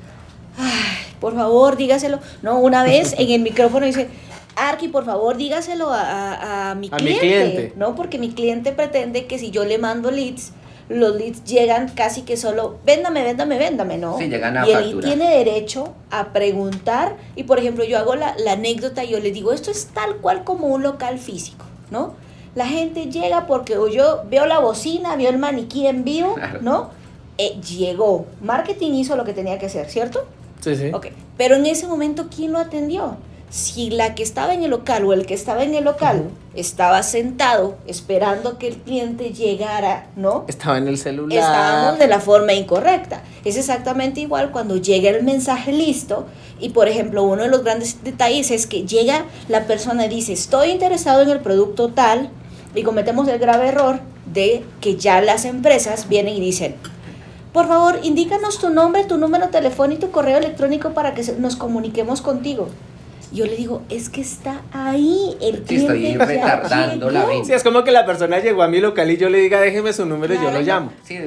ay, por favor, dígaselo. No, una vez en el micrófono dice, Arqui, por favor, dígaselo a mi A mi cliente. cliente. ¿No? Porque mi cliente pretende que si yo le mando leads, los leads llegan casi que solo, véndame, ¿no? Sí, llegan a y él factura. tiene derecho a preguntar, y por ejemplo, yo hago la anécdota y yo le digo, esto es tal cual como un local físico, ¿no? La gente llega porque o yo veo la bocina, veo el maniquí en vivo, Claro. ¿no? Llegó, marketing hizo lo que tenía que hacer, ¿cierto? Sí, sí. Ok, pero en ese momento, ¿quién lo atendió? Si la que estaba en el local o el que estaba en el local estaba sentado esperando que el cliente llegara, ¿no? Estaba en el celular. Estábamos de la forma incorrecta. Es exactamente igual cuando llega el mensaje listo y, por ejemplo, uno de los grandes detalles es que llega la persona y dice, estoy interesado en el producto tal, y cometemos el grave error de que ya las empresas vienen y dicen, por favor, indícanos tu nombre, tu número de teléfono y tu correo electrónico para que nos comuniquemos contigo. Yo le digo, es que está ahí el Sí, cliente. estoy ya retardando la llegó. venta. Sí, es como que la persona llegó a mi local y yo le diga, déjeme su número y yo Claro. lo llamo. Sí,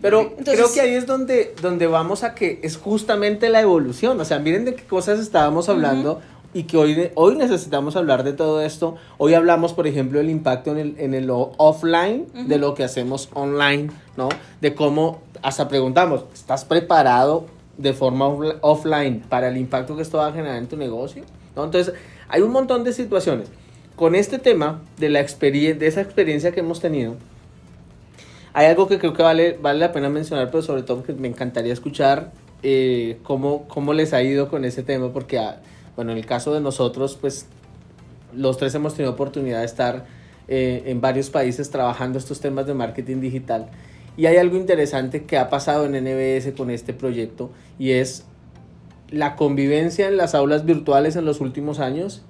Pero Entonces- creo que ahí es donde vamos a que es justamente la evolución. O sea, miren de qué cosas estábamos hablando y que hoy necesitamos hablar de todo esto. Hoy hablamos, por ejemplo, del impacto en el offline de lo que hacemos online, ¿no? De cómo, hasta preguntamos, ¿estás preparado de forma offline para el impacto que esto va a generar en tu negocio? ¿No? Entonces, Hay un montón de situaciones. Con este tema de de esa experiencia que hemos tenido, hay algo que creo que vale la pena mencionar, pero sobre todo porque me encantaría escuchar cómo les ha ido con ese tema, porque bueno, en el caso de nosotros, pues los tres hemos tenido oportunidad de estar en varios países trabajando estos temas de marketing digital, y hay algo interesante que ha pasado en NBS con este proyecto, y es la convivencia en las aulas virtuales en los últimos años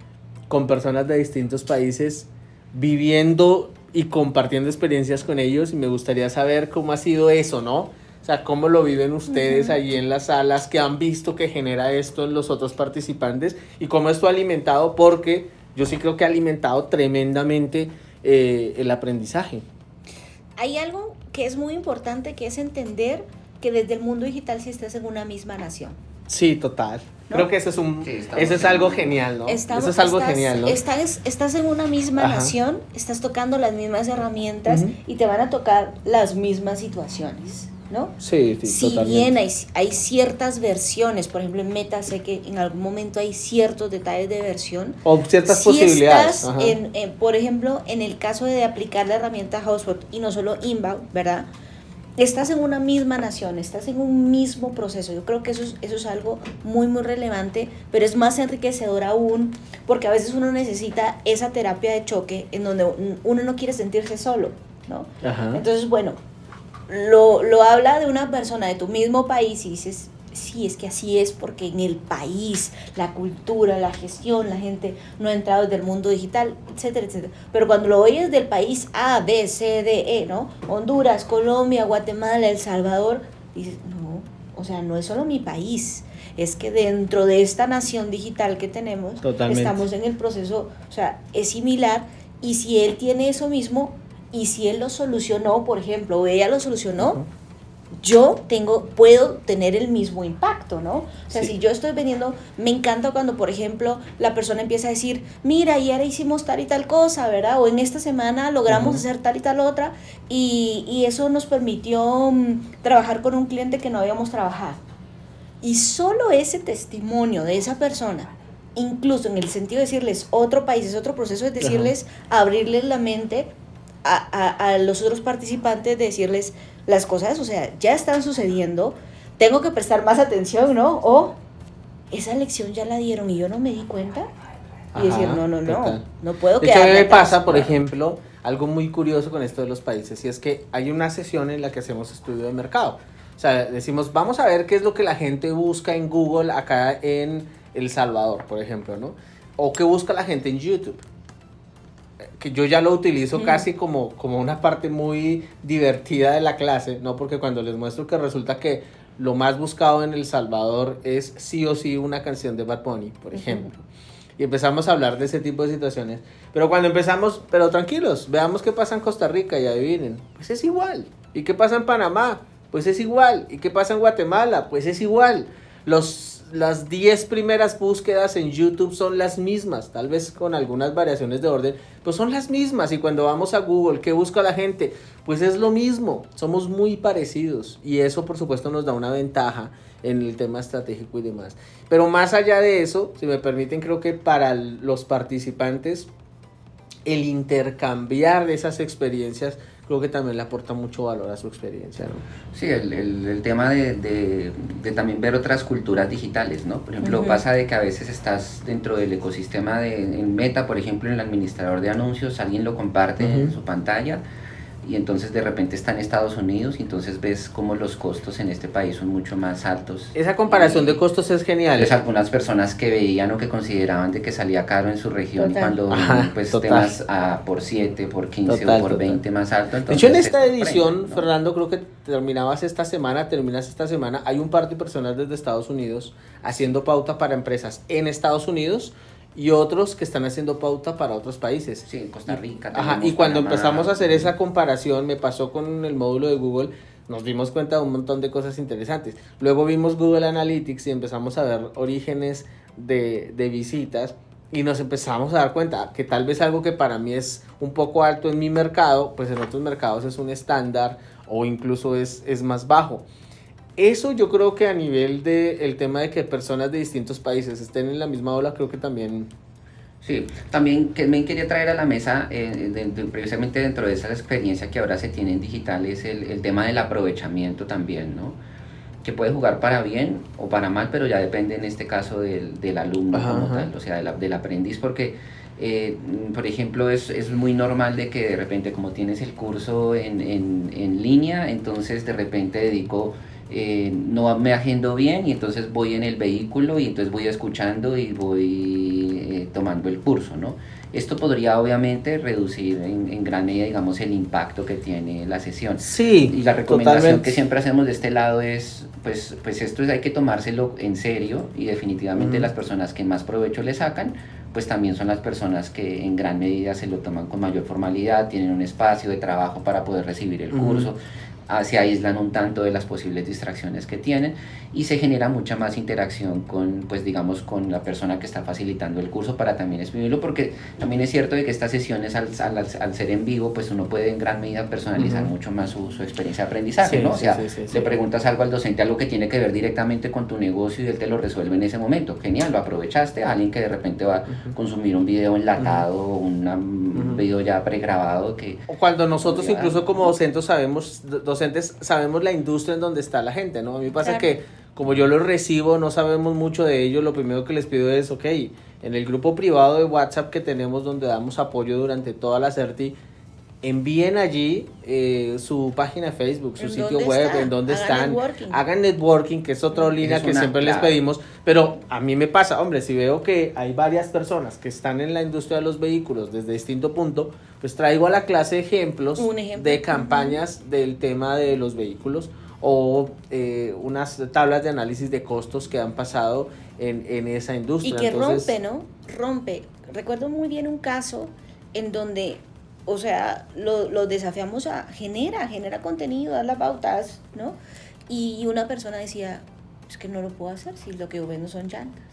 con personas de distintos países, viviendo y compartiendo experiencias con ellos, y me gustaría saber cómo ha sido eso, ¿no? O sea, cómo lo viven ustedes allí en las salas, qué han visto que genera esto en los otros participantes, y cómo esto ha alimentado, porque yo sí creo que ha alimentado tremendamente el aprendizaje. Hay algo que es muy importante, que es entender que desde el mundo digital sí estás en una misma nación. Sí, total. ¿No? Creo que eso es algo genial, ¿no? Eso es algo genial, ¿no? Estás en una misma nación, estás tocando las mismas herramientas y te van a tocar las mismas situaciones, ¿no? Sí, Si totalmente. bien hay ciertas versiones, por ejemplo en Meta sé que en algún momento hay ciertos detalles de versión. O ciertas si posibilidades. Estás por ejemplo, en el caso de aplicar la herramienta HubSpot y no solo Inbound, ¿verdad? Estás en una misma nación, estás en un mismo proceso. Yo creo que eso es algo muy, muy relevante, pero es más enriquecedor aún, porque a veces uno necesita esa terapia de choque en donde uno no quiere sentirse solo, ¿no? Ajá. Entonces, bueno, lo habla de una persona de tu mismo país y dices, sí, es que así es, porque en el país, la cultura, la gestión, la gente no ha entrado desde el mundo digital, etcétera, etcétera. Pero cuando lo oyes del país A, B, C, D, E, ¿no? Honduras, Colombia, Guatemala, El Salvador, dices, no, o sea, no es solo mi país, es que dentro de esta nación digital que tenemos, Totalmente. estamos en el proceso, o sea, es similar, y si él tiene eso mismo, y si él lo solucionó, por ejemplo, o ella lo solucionó, yo puedo tener el mismo impacto, ¿no? O sea, Sí. si yo estoy vendiendo, me encanta cuando, por ejemplo, la persona empieza a decir, mira, ayer hicimos tal y tal cosa, ¿verdad? O en esta semana logramos hacer tal y tal otra, y eso nos permitió trabajar con un cliente que no habíamos trabajado. Y solo ese testimonio de esa persona, incluso en el sentido de decirles otro país, es otro proceso, es decirles, abrirles la mente a los otros participantes, de decirles las cosas, o sea, ya están sucediendo, tengo que prestar más atención, ¿no? O esa lección ya la dieron y yo no me di cuenta, y decir, no puedo De hecho, a mí quedarme me pasa, atrás, por ¿no? ejemplo, algo muy curioso con esto de los países, y es que hay una sesión en la que hacemos estudio de mercado. O sea, decimos, vamos a ver qué es lo que la gente busca en Google acá en El Salvador, por ejemplo, ¿no? O qué busca la gente en YouTube. Que yo ya lo utilizo casi como una parte muy divertida de la clase, ¿no? Porque cuando les muestro que resulta que lo más buscado en El Salvador es sí o sí una canción de Bad Bunny, por ejemplo. Y empezamos a hablar de ese tipo de situaciones. Pero cuando empezamos, pero tranquilos, veamos qué pasa en Costa Rica y adivinen, pues es igual. ¿Y qué pasa en Panamá? Pues es igual. ¿Y qué pasa en Guatemala? Pues es igual. Las 10 primeras búsquedas en YouTube son las mismas, tal vez con algunas variaciones de orden, pues son las mismas. Y cuando vamos a Google, ¿qué busca la gente? Pues es lo mismo, somos muy parecidos, y eso por supuesto nos da una ventaja en el tema estratégico y demás. Pero más allá de eso, si me permiten, creo que para los participantes el intercambiar esas experiencias creo que también le aporta mucho valor a su experiencia, ¿no? Sí, el tema de también ver otras culturas digitales, ¿no? Por ejemplo, pasa de que a veces estás dentro del ecosistema en Meta, por ejemplo, en el administrador de anuncios, alguien lo comparte en su pantalla, y entonces de repente está en Estados Unidos, y entonces ves cómo los costos en este país son mucho más altos. Esa comparación de costos es genial. Entonces algunas personas que veían o que consideraban de que salía caro en su región, Total. cuando pues Total. temas por 7, por 15 Total, o por total. 20 más alto. De hecho, en entonces esta se edición, sorprenden, ¿no? Fernando, creo que terminas esta semana, hay un par de personas desde Estados Unidos haciendo pauta para empresas en Estados Unidos, y otros que están haciendo pauta para otros países. Sí, en Costa Rica. Ajá, tenemos y cuando Panamá. empezamos a hacer esa comparación, me pasó con el módulo de Google, nos dimos cuenta de un montón de cosas interesantes. Luego vimos Google Analytics y empezamos a ver orígenes de visitas, y nos empezamos a dar cuenta que tal vez algo que para mí es un poco alto en mi mercado, pues en otros mercados es un estándar, o incluso es más bajo. Eso yo creo que a nivel del tema de que personas de distintos países estén en la misma ola, creo que también Sí, también quería traer a la mesa, precisamente dentro de esa experiencia que ahora se tiene en digital, es el tema del aprovechamiento también, ¿no? Que puede jugar para bien o para mal, pero ya depende en este caso del alumno como tal, o sea, del aprendiz, porque, por ejemplo, es muy normal de que de repente, como tienes el curso en línea, entonces de repente dedico... no me agendo bien y entonces voy en el vehículo y entonces voy escuchando y voy tomando el curso, ¿no? Esto podría obviamente reducir en gran medida, digamos, el impacto que tiene la sesión. Sí, y la recomendación totalmente. que siempre hacemos de este lado es, pues esto hay que tomárselo en serio y definitivamente las personas que más provecho le sacan, pues también son las personas que en gran medida se lo toman con mayor formalidad, tienen un espacio de trabajo para poder recibir el curso. Se aíslan un tanto de las posibles distracciones que tienen y se genera mucha más interacción con, pues digamos, con la persona que está facilitando el curso para también exprimirlo, porque también es cierto de que estas sesiones al ser en vivo, pues uno puede en gran medida personalizar mucho más su experiencia de aprendizaje, Sí, ¿no? O sea, sí. le preguntas algo al docente, algo que tiene que ver directamente con tu negocio y él te lo resuelve en ese momento. Genial, lo aprovechaste. Alguien que de repente va a consumir un video enlatado o un video ya pregrabado que... O cuando nosotros incluso como docentes sabemos la industria en donde está la gente, ¿no? A mí me pasa que como yo los recibo, no sabemos mucho de ellos, lo primero que les pido es, ok, en el grupo privado de WhatsApp que tenemos donde damos apoyo durante toda la CERTI, envíen allí su página de Facebook, su sitio web, en dónde están, hagan networking, que es otra línea que siempre les pedimos, pero a mí me pasa, hombre, si veo que hay varias personas que están en la industria de los vehículos desde distinto punto, pues traigo a la clase ejemplos de campañas del tema de los vehículos o unas tablas de análisis de costos que han pasado en esa industria. Y que entonces, rompe. Recuerdo muy bien un caso en donde, o sea, lo desafiamos a genera contenido, haz las pautas, ¿no? Y una persona decía, es que no lo puedo hacer si lo que yo vendo son llantas.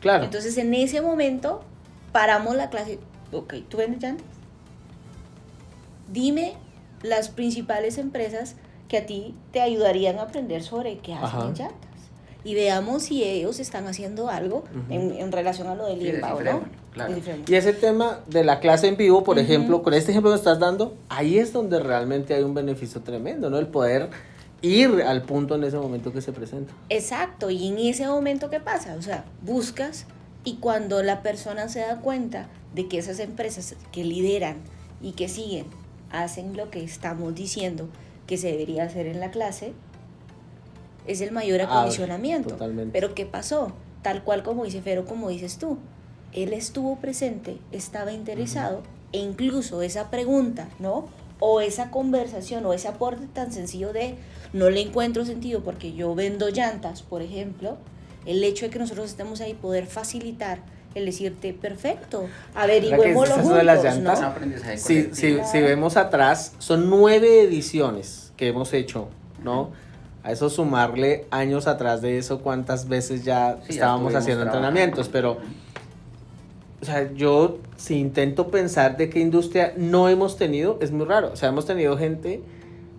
Claro. Entonces en ese momento paramos la clase, ok, ¿tú vendes llantas? Dime las principales empresas que a ti te ayudarían a aprender sobre qué hacen en llantas. Y veamos si ellos están haciendo algo en relación a lo del INPA o no. Claro. Y ese tema de la clase en vivo, por ejemplo, con este ejemplo que estás dando, ahí es donde realmente hay un beneficio tremendo, ¿no? El poder ir al punto en ese momento que se presenta. Exacto, y en ese momento, ¿qué pasa? O sea, buscas y cuando la persona se da cuenta de que esas empresas que lideran y que siguen hacen lo que estamos diciendo que se debería hacer en la clase, es el mayor acondicionamiento. Totalmente. Pero ¿qué pasó? Tal cual como dice Fero, como dices tú, él estuvo presente, estaba interesado, e incluso esa pregunta, ¿no? O esa conversación o ese aporte tan sencillo de no le encuentro sentido porque yo vendo llantas, por ejemplo, el hecho de que nosotros estemos ahí, poder facilitar el decirte, perfecto, averigüémoslo juntos, de las llantas, ¿no? Si vemos atrás, son 9 ediciones que hemos hecho, ¿no? A eso sumarle años atrás de eso, cuántas veces ya estábamos haciendo entrenamientos, pero, o sea, yo si intento pensar de qué industria no hemos tenido, es muy raro. O sea, hemos tenido gente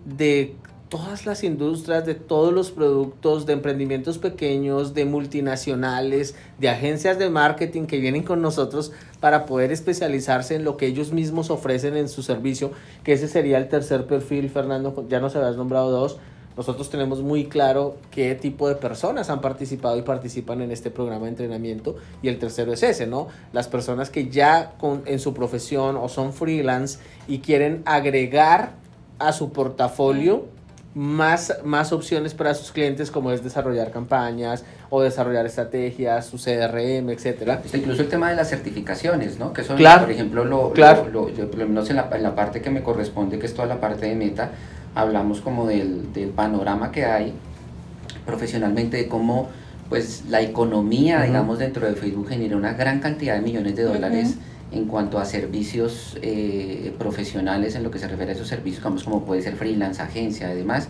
de todas las industrias, de todos los productos, de emprendimientos pequeños, de multinacionales, de agencias de marketing que vienen con nosotros para poder especializarse en lo que ellos mismos ofrecen en su servicio, que ese sería el tercer perfil, Fernando, ya nos habías nombrado 2. Nosotros tenemos muy claro qué tipo de personas han participado y participan en este programa de entrenamiento, y el tercero es ese, ¿no? Las personas que ya en su profesión o son freelance y quieren agregar a su portafolio más opciones para sus clientes, como es desarrollar campañas o desarrollar estrategias, su CRM, etcétera. Incluso el tema de las certificaciones, ¿no? Que son, claro, por ejemplo, yo, por lo menos en la parte que me corresponde, que es toda la parte de Meta, hablamos como del panorama que hay profesionalmente, de cómo pues la economía, digamos, dentro de Facebook genera una gran cantidad de millones de dólares en cuanto a servicios profesionales, en lo que se refiere a esos servicios, como puede ser freelance, agencia y demás,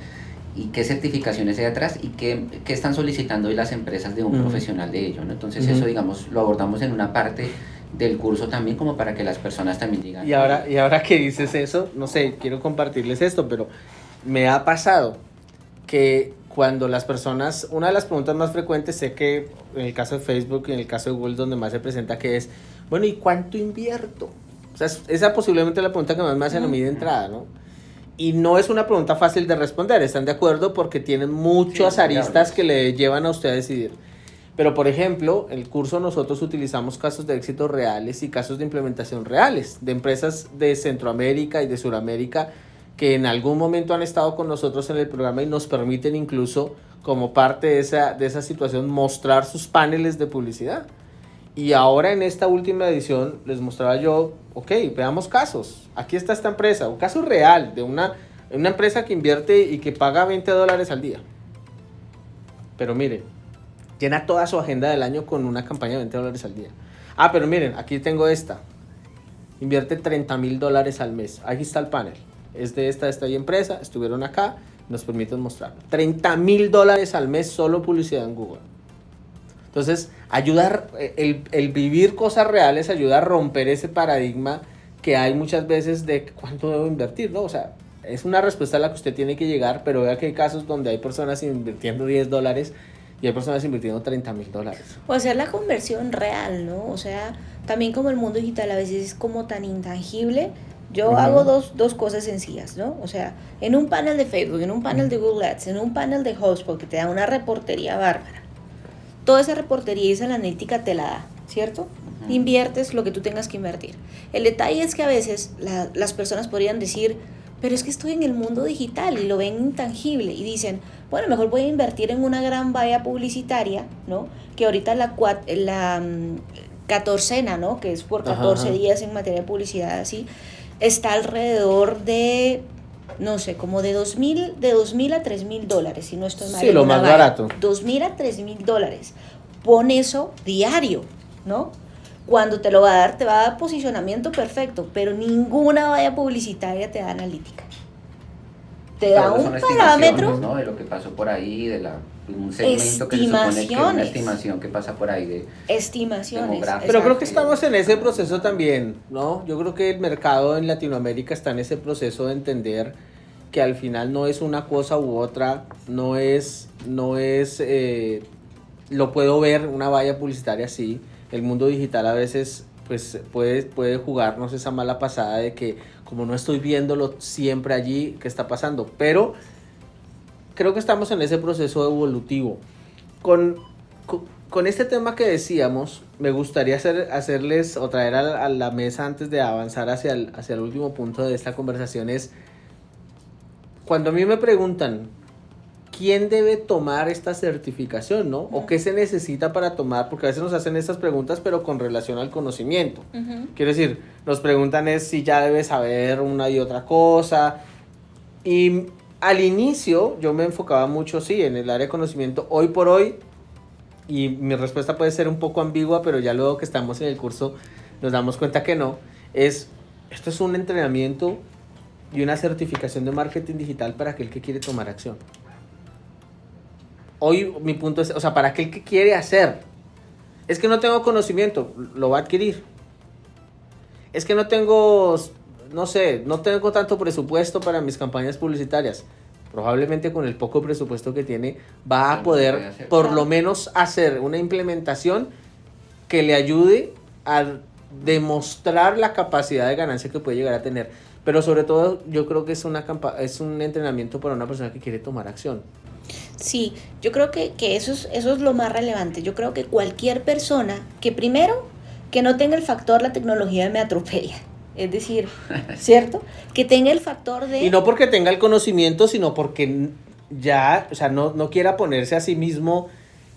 y qué certificaciones hay atrás y qué están solicitando hoy las empresas de un profesional de ello, ¿no? Entonces eso, digamos, lo abordamos en una parte del curso también, como para que las personas también digan. Y ahora que dices eso, no sé, quiero compartirles esto, pero me ha pasado que cuando las personas, una de las preguntas más frecuentes, sé que en el caso de Facebook y en el caso de Google donde más se presenta, que es, Bueno, ¿y cuánto invierto? O sea, esa posiblemente es la pregunta que más me hacen a mí de entrada, ¿no? Y no es una pregunta fácil de responder, ¿están de acuerdo? Porque tienen muchas Sí, aristas claro. que le llevan a usted a decidir. Pero, por ejemplo, en el curso nosotros utilizamos casos de éxito reales y casos de implementación reales, de empresas de Centroamérica y de Sudamérica que en algún momento han estado con nosotros en el programa y nos permiten incluso, como parte de esa situación, mostrar sus paneles de publicidad. Y ahora en esta última edición les mostraba yo, ok, veamos casos. Aquí está esta empresa, un caso real de una empresa que invierte y que paga $20 al día. Pero miren, llena toda su agenda del año con una campaña de $20 al día. Ah, pero miren, aquí tengo esta. Invierte $30,000 al mes. Aquí está el panel. Es de esta y empresa. Estuvieron acá. Nos permiten mostrarlo. $30,000 al mes solo publicidad en Google. Entonces, ayudar, el vivir cosas reales ayuda a romper ese paradigma que hay muchas veces de cuánto debo invertir, ¿no? O sea, es una respuesta a la que usted tiene que llegar, pero vea que hay casos donde hay personas invirtiendo $10 y hay personas invirtiendo $30,000. O hacer la conversión real, ¿no? O sea, también como el mundo digital a veces es como tan intangible, yo hago dos cosas sencillas, ¿no? O sea, en un panel de Facebook, en un panel de Google Ads, en un panel de HubSpot que te da una reportería bárbara, toda esa reportería y esa analítica te la da, ¿cierto? Inviertes lo que tú tengas que invertir. El detalle es que a veces las personas podrían decir, pero es que estoy en el mundo digital y lo ven intangible y dicen, bueno, mejor voy a invertir en una gran valla publicitaria, ¿no? Que ahorita la 14ena, ¿no? Que es por 14 días en materia de publicidad, así, está alrededor de, no sé, como de $2,000 a $3,000, si no estoy mal. Sí, lo más barato. $2,000 a $3,000. Pon eso diario, ¿no? Cuando te lo va a dar, te va a dar posicionamiento perfecto, pero ninguna valla publicitaria te da analítica. Te da un parámetro, ¿no? De lo que pasó por ahí, un segmento que se supone que es una estimación que pasa por ahí de estimaciones. demográfica. Pero creo que estamos en ese proceso también, ¿no? Yo creo que el mercado en Latinoamérica está en ese proceso de entender que al final no es una cosa u otra, no es lo puedo ver, una valla publicitaria así. El mundo digital a veces pues puede jugarnos esa mala pasada de que como no estoy viéndolo siempre allí, ¿qué está pasando? Pero creo que estamos en ese proceso evolutivo. Con este tema que decíamos, me gustaría hacerles o traer a la mesa antes de avanzar hacia el último punto de esta conversación es, cuando a mí me preguntan, ¿quién debe tomar esta certificación, no? ¿O qué se necesita para tomar? Porque a veces nos hacen estas preguntas, pero con relación al conocimiento. Quiero decir, nos preguntan es si ya debes saber una y otra cosa. Y al inicio yo me enfocaba mucho, sí, en el área de conocimiento. Hoy por hoy, y mi respuesta puede ser un poco ambigua, pero ya luego que estamos en el curso nos damos cuenta que no, esto es un entrenamiento y una certificación de marketing digital para aquel que quiere tomar acción. Hoy mi punto es, o sea, para aquel que quiere hacer. Es que no tengo conocimiento, lo va a adquirir. Es que no tengo tanto presupuesto para mis campañas publicitarias. Probablemente con el poco presupuesto que tiene va a poder por lo menos hacer una implementación que le ayude a demostrar la capacidad de ganancia que puede llegar a tener. Pero sobre todo yo creo que es un entrenamiento para una persona que quiere tomar acción. Sí, yo creo que eso es lo más relevante. Yo creo que cualquier persona que primero, que no tenga el factor la tecnología me atropella. Es decir, ¿cierto? Que tenga el factor de... Y no porque tenga el conocimiento, sino porque ya, o sea, no quiera ponerse a sí mismo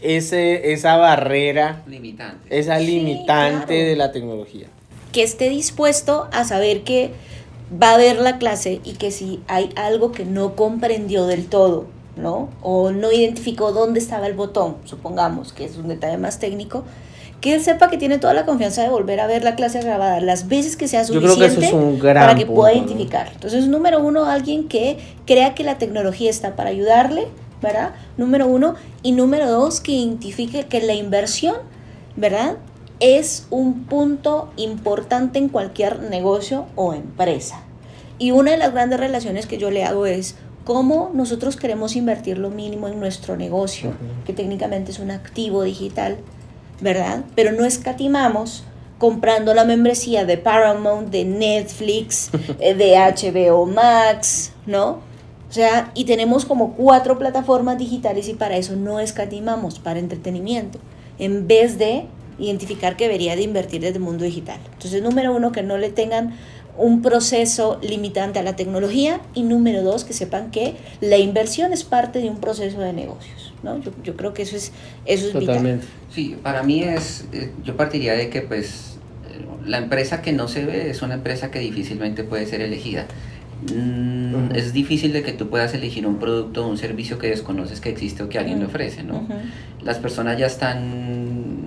esa barrera, limitante. esa limitante claro, de la tecnología. Que esté dispuesto a saber que va a ver la clase y que si hay algo que no comprendió del todo, ¿no? O no identificó dónde estaba el botón, supongamos que es un detalle más técnico, que él sepa que tiene toda la confianza de volver a ver la clase grabada las veces que sea suficiente. Yo creo que eso es un gran para que punto, pueda ¿no? identificar. Entonces, número uno, alguien que crea que la tecnología está para ayudarle, ¿verdad? Número uno. Y número dos, que identifique que la inversión, ¿verdad?, es un punto importante en cualquier negocio o empresa. Y una de las grandes relaciones que yo le hago es cómo nosotros queremos invertir lo mínimo en nuestro negocio, que técnicamente es un activo digital, ¿verdad? Pero no escatimamos comprando la membresía de Paramount, de Netflix, de HBO Max, ¿no? O sea, y tenemos como 4 plataformas digitales y para eso no escatimamos, para entretenimiento, en vez de identificar que debería de invertir desde el mundo digital. Entonces, número 1, que no le tengan un proceso limitante a la tecnología, y número 2, que sepan que la inversión es parte de un proceso de negocios, ¿no? Yo creo que eso es Totalmente. vital. Sí, para mí yo partiría de que pues la empresa que no se ve es una empresa que difícilmente puede ser elegida. Es difícil de que tú puedas elegir un producto o un servicio que desconoces que existe o que alguien le ofrece, ¿no? Las personas ya están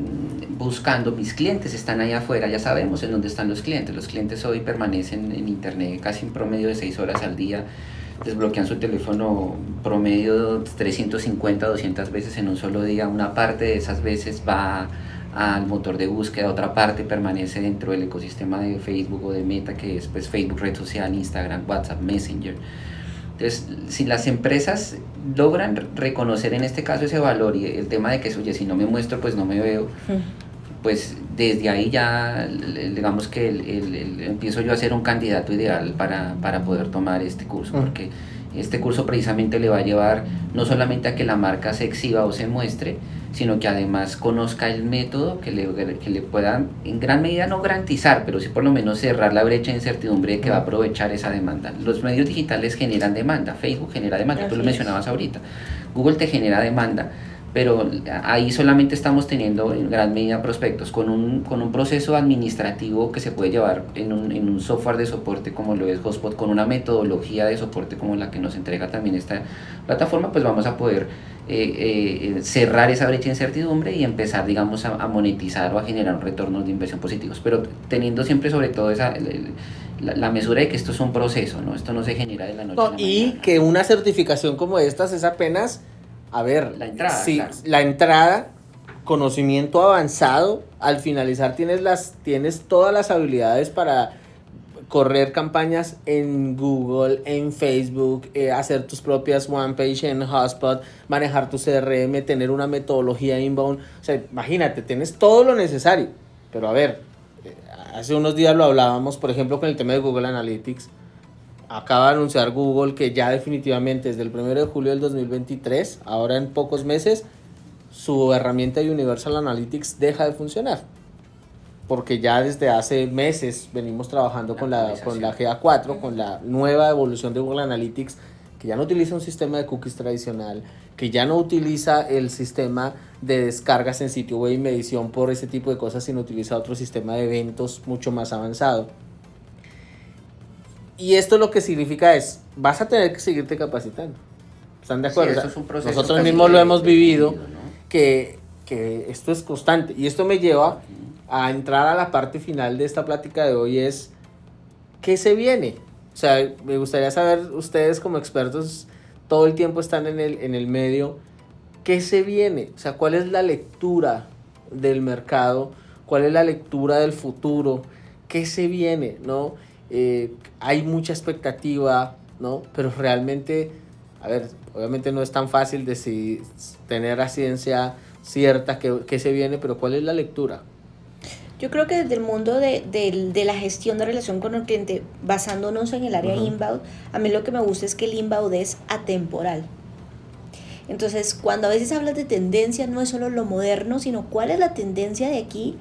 buscando, mis clientes están allá afuera, ya sabemos en dónde están los clientes hoy permanecen en internet casi en promedio de 6 horas al día, desbloquean su teléfono promedio 350, 200 veces en un solo día, una parte de esas veces va al motor de búsqueda, otra parte permanece dentro del ecosistema de Facebook o de Meta, que es pues Facebook, red social, Instagram, WhatsApp, Messenger. Entonces, si las empresas logran reconocer en este caso ese valor y el tema de que, oye, si no me muestro, pues no me veo, pues desde ahí ya, digamos que empiezo yo a ser un candidato ideal para poder tomar este curso, porque este curso precisamente le va a llevar no solamente a que la marca se exhiba o se muestre, sino que además conozca el método que le pueda en gran medida no garantizar, pero sí por lo menos cerrar la brecha de incertidumbre que va a aprovechar esa demanda. Los medios digitales generan demanda, Facebook genera demanda, tú lo mencionabas ahorita, Google te genera demanda, pero ahí solamente estamos teniendo en gran medida prospectos con un proceso administrativo que se puede llevar en un software de soporte como lo es HubSpot, con una metodología de soporte como la que nos entrega también esta plataforma, pues vamos a poder cerrar esa brecha de incertidumbre y empezar, digamos, a monetizar o a generar retornos de inversión positivos, pero teniendo siempre sobre todo la mesura de que esto es un proceso, ¿no? Esto no se genera de la noche a la mañana. Y que una certificación como estas es apenas, a ver, la entrada, sí, claro. La entrada, conocimiento avanzado, al finalizar tienes todas las habilidades para correr campañas en Google, en Facebook, hacer tus propias one page en HubSpot, manejar tu CRM, tener una metodología inbound. O sea, imagínate, tienes todo lo necesario. Pero a ver, hace unos días lo hablábamos, por ejemplo, con el tema de Google Analytics. Acaba de anunciar Google que ya definitivamente desde el 1 de julio del 2023, ahora en pocos meses, su herramienta de Universal Analytics deja de funcionar. Porque ya desde hace meses venimos trabajando con la GA4, con la nueva evolución de Google Analytics, que ya no utiliza un sistema de cookies tradicional, que ya no utiliza el sistema de descargas en sitio web y medición por ese tipo de cosas, sino utiliza otro sistema de eventos mucho más avanzado. Y esto lo que significa es, vas a tener que seguirte capacitando. ¿Están de acuerdo? Sí, eso es un proceso. Nosotros mismos lo hemos vivido, ¿no? que esto es constante. Y esto me lleva a entrar a la parte final de esta plática de hoy, es ¿qué se viene? O sea, me gustaría saber, ustedes como expertos todo el tiempo están en el medio, ¿qué se viene? O sea, ¿cuál es la lectura del mercado? ¿Cuál es la lectura del futuro? ¿Qué se viene? ¿No? Hay mucha expectativa, ¿no? Pero realmente, a ver, obviamente no es tan fácil tener a ciencia cierta que se viene, pero ¿cuál es la lectura? Yo creo que desde el mundo de la gestión de relación con el cliente, basándonos en el área inbound, a mí lo que me gusta es que el inbound es atemporal. Entonces, cuando a veces hablas de tendencia, no es solo lo moderno, sino cuál es la tendencia de aquí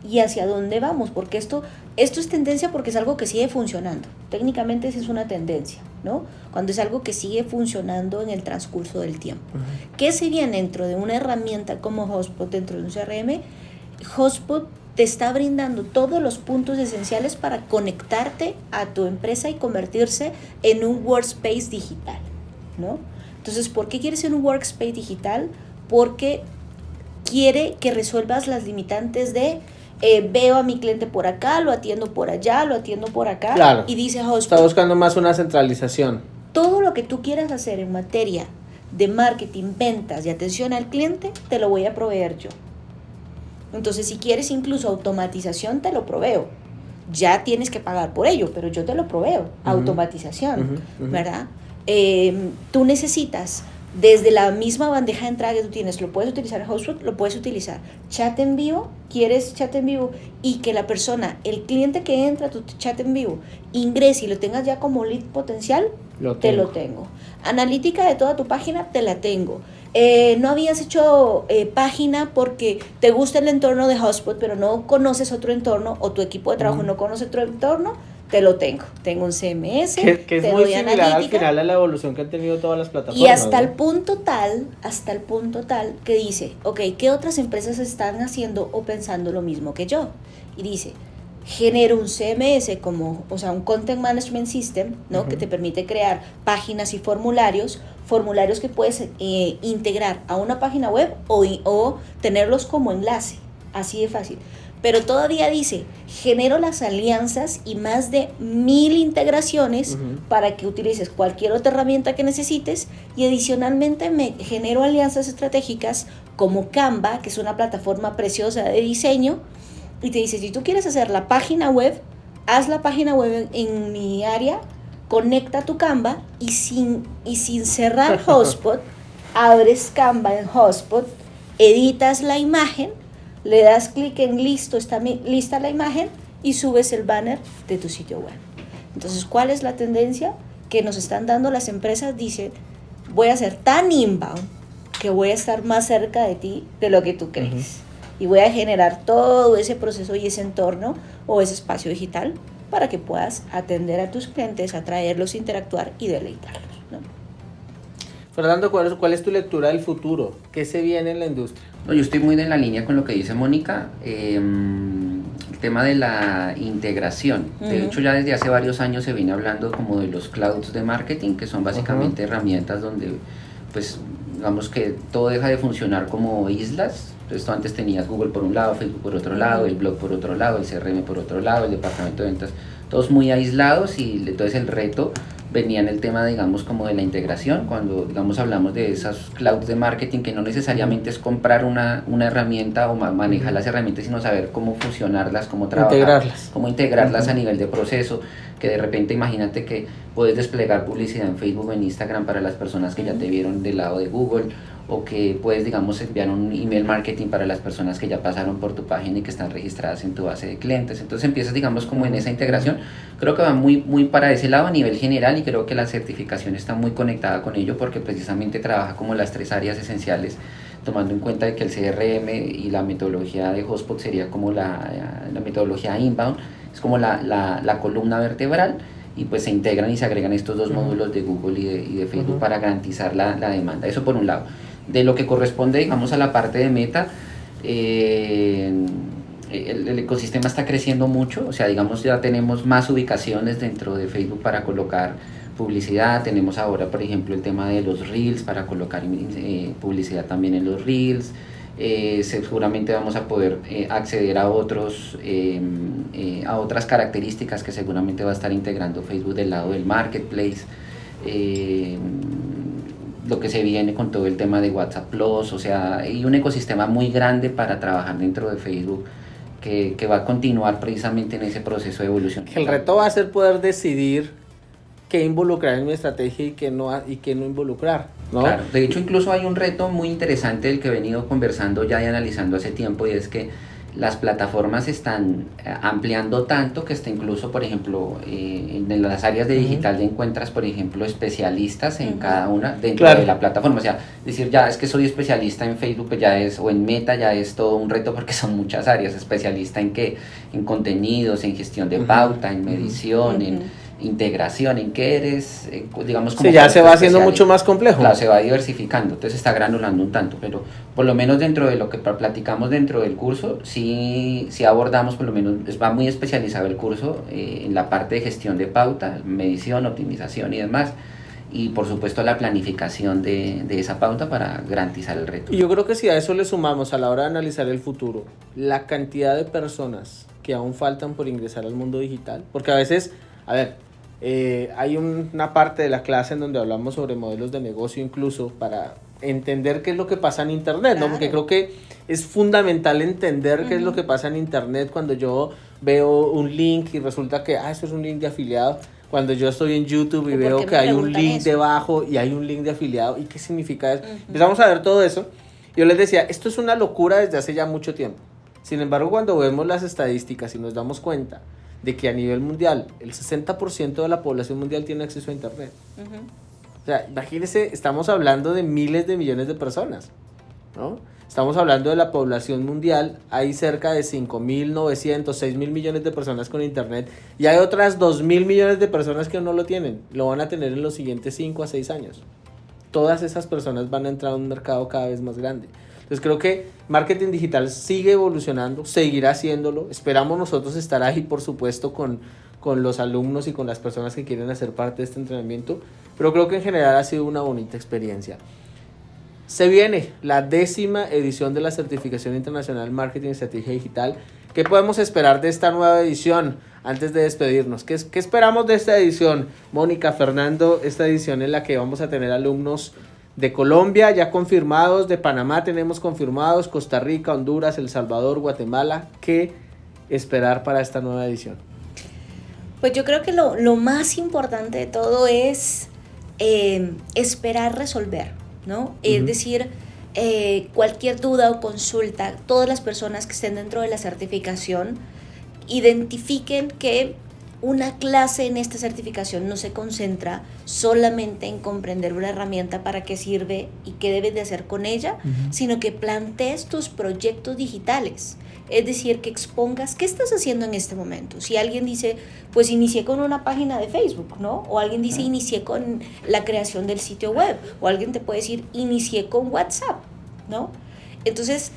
y hacia dónde vamos, porque esto es tendencia porque es algo que sigue funcionando. Técnicamente esa es una tendencia, ¿no? Cuando es algo que sigue funcionando en el transcurso del tiempo. ¿Qué se viene dentro de una herramienta como HubSpot, dentro de un CRM? HubSpot te está brindando todos los puntos esenciales para conectarte a tu empresa y convertirse en un workspace digital, ¿no? Entonces, ¿por qué quieres ser un workspace digital? Porque quiere que resuelvas las limitantes de veo a mi cliente por acá, lo atiendo por allá, lo atiendo por acá. Claro. Y dice HubSpot, está buscando más una centralización. Todo lo que tú quieras hacer en materia de marketing, ventas y atención al cliente, te lo voy a proveer yo. Entonces, si quieres incluso automatización, te lo proveo. Ya tienes que pagar por ello, pero yo te lo proveo. Automatización, ¿verdad? Tú necesitas desde la misma bandeja de entrada que tú tienes, lo puedes utilizar en HubSpot, lo puedes utilizar. Chat en vivo, quieres chat en vivo y que la persona, el cliente que entra a tu chat en vivo, ingrese y lo tengas ya como lead potencial, te lo tengo. Analítica de toda tu página, te la tengo. No habías hecho página porque te gusta el entorno de HubSpot, pero no conoces otro entorno o tu equipo de trabajo no conoce otro entorno, te lo tengo. Tengo un CMS, que es te muy doy similar analítica, al final a la evolución que han tenido todas las plataformas. y hasta ¿no? el punto tal que dice, ok, ¿qué otras empresas están haciendo o pensando lo mismo que yo? Y dice, genero un CMS como, o sea, un Content Management System, ¿no? Que te permite crear páginas y formularios que puedes integrar a una página web o tenerlos como enlace, así de fácil. Pero todavía dice, genero las alianzas y más de 1000 integraciones para que utilices cualquier otra herramienta que necesites, y adicionalmente me genero alianzas estratégicas como Canva, que es una plataforma preciosa de diseño, y te dice, si tú quieres hacer la página web, haz la página web en mi área, conecta tu Canva y sin cerrar HubSpot, abres Canva en HubSpot, editas la imagen, le das clic en listo, está lista la imagen y subes el banner de tu sitio web. Entonces, ¿cuál es la tendencia que nos están dando las empresas? Dicen, voy a ser tan inbound que voy a estar más cerca de ti de lo que tú crees. Y voy a generar todo ese proceso y ese entorno o ese espacio digital para que puedas atender a tus clientes, atraerlos, interactuar y deleitarlos, ¿no? Fernando, ¿cuál es tu lectura del futuro? ¿Qué se viene en la industria? No, yo estoy muy en la línea con lo que dice Mónica, el tema de la integración. De hecho, ya desde hace varios años se viene hablando como de los clouds de marketing, que son básicamente herramientas donde, pues, digamos que todo deja de funcionar como islas. Entonces, tú antes tenías Google por un lado, Facebook por otro lado, el blog por otro lado, el CRM por otro lado, el departamento de ventas, todos muy aislados, y entonces el reto venía en el tema, digamos, como de la integración, cuando, digamos, hablamos de esas clouds de marketing, que no necesariamente es comprar una herramienta o manejar las herramientas, sino saber cómo funcionarlas, cómo trabajar, cómo integrarlas a nivel de proceso, que de repente imagínate que puedes desplegar publicidad en Facebook o en Instagram para las personas que ya te vieron del lado de Google, o que puedes, digamos, enviar un email marketing para las personas que ya pasaron por tu página y que están registradas en tu base de clientes. Entonces empiezas, digamos, como en esa integración. Creo que va muy para ese lado a nivel general, y creo que la certificación está muy conectada con ello, porque precisamente trabaja como las 3 áreas esenciales, tomando en cuenta de que el CRM y la metodología de HubSpot sería como la metodología inbound, es como la columna vertebral, y pues se integran y se agregan estos dos módulos de Google y de Facebook para garantizar la demanda. Eso por un lado. De lo que corresponde, digamos, a la parte de Meta, el ecosistema está creciendo mucho, o sea, digamos, ya tenemos más ubicaciones dentro de Facebook para colocar publicidad. Tenemos ahora, por ejemplo, el tema de los Reels, para colocar publicidad también en los Reels. Seguramente vamos a poder acceder a otras características que seguramente va a estar integrando Facebook del lado del marketplace. Lo que se viene con todo el tema de WhatsApp Plus, o sea, hay un ecosistema muy grande para trabajar dentro de Facebook que va a continuar precisamente en ese proceso de evolución. El reto va a ser poder decidir qué involucrar en mi estrategia y qué no involucrar, ¿no? Claro, de hecho incluso hay un reto muy interesante del que he venido conversando ya y analizando hace tiempo, y es que las plataformas están ampliando tanto que está incluso, por ejemplo, en las áreas de digital encuentras, por ejemplo, especialistas en cada una dentro de la plataforma. O sea, decir, ya es que soy especialista en Facebook, pues ya es, o en Meta, ya es todo un reto, porque son muchas áreas. Especialista en qué, en contenidos, en gestión de pauta, en medición, en integración, en qué eres, digamos, como... Sí, ya se va haciendo mucho más complejo. Claro, se va diversificando, entonces está granulando un tanto, pero por lo menos dentro de lo que platicamos dentro del curso, sí abordamos, por lo menos, va muy especializado el curso en la parte de gestión de pauta, medición, optimización y demás, y por supuesto la planificación de esa pauta para garantizar el reto. Y yo creo que si a eso le sumamos, a la hora de analizar el futuro, la cantidad de personas que aún faltan por ingresar al mundo digital, porque a veces, a ver, hay una parte de la clase en donde hablamos sobre modelos de negocio, incluso para entender qué es lo que pasa en internet, ¿no? Porque creo que es fundamental entender qué es lo que pasa en internet cuando yo veo un link y resulta que eso es un link de afiliado. cuando yo estoy en YouTube y ¿O por veo qué que me hay un preguntan link eso? debajo y hay un link de afiliado, ¿y qué significa eso? Empezamos a ver todo eso. Yo les decía, esto es una locura desde hace ya mucho tiempo. Sin embargo, cuando vemos las estadísticas y nos damos cuenta de que a nivel mundial el 60% de la población mundial tiene acceso a Internet. O sea, imagínense, estamos hablando de miles de millones de personas, ¿no? Estamos hablando de la población mundial, hay cerca de 5.900, 6.000 millones de personas con Internet y hay otras 2.000 millones de personas que no lo tienen, lo van a tener en los siguientes 5 a 6 años. Todas esas personas van a entrar a un mercado cada vez más grande. Entonces creo que marketing digital sigue evolucionando, seguirá haciéndolo. Esperamos nosotros estar ahí, por supuesto, con los alumnos y con las personas que quieren hacer parte de este entrenamiento. Pero creo que en general ha sido una bonita experiencia. Se viene la 10ª edición de la Certificación Internacional Marketing y Estrategia Digital. ¿Qué podemos esperar de esta nueva edición antes de despedirnos? ¿Qué esperamos de esta edición? Mónica, Fernando, esta edición en la que vamos a tener alumnos de Colombia ya confirmados, de Panamá tenemos confirmados, Costa Rica, Honduras, El Salvador, Guatemala. ¿Qué esperar para esta nueva edición? Pues yo creo que lo más importante de todo es esperar resolver, ¿no? Es decir, cualquier duda o consulta, todas las personas que estén dentro de la certificación identifiquen que una clase en esta certificación no se concentra solamente en comprender una herramienta para qué sirve y qué debes de hacer con ella, sino que plantees tus proyectos digitales. Es decir, que expongas qué estás haciendo en este momento. Si alguien dice, pues inicié con una página de Facebook, ¿no? O alguien dice, inicié con la creación del sitio web. O alguien te puede decir, inicié con WhatsApp, ¿no? Entonces,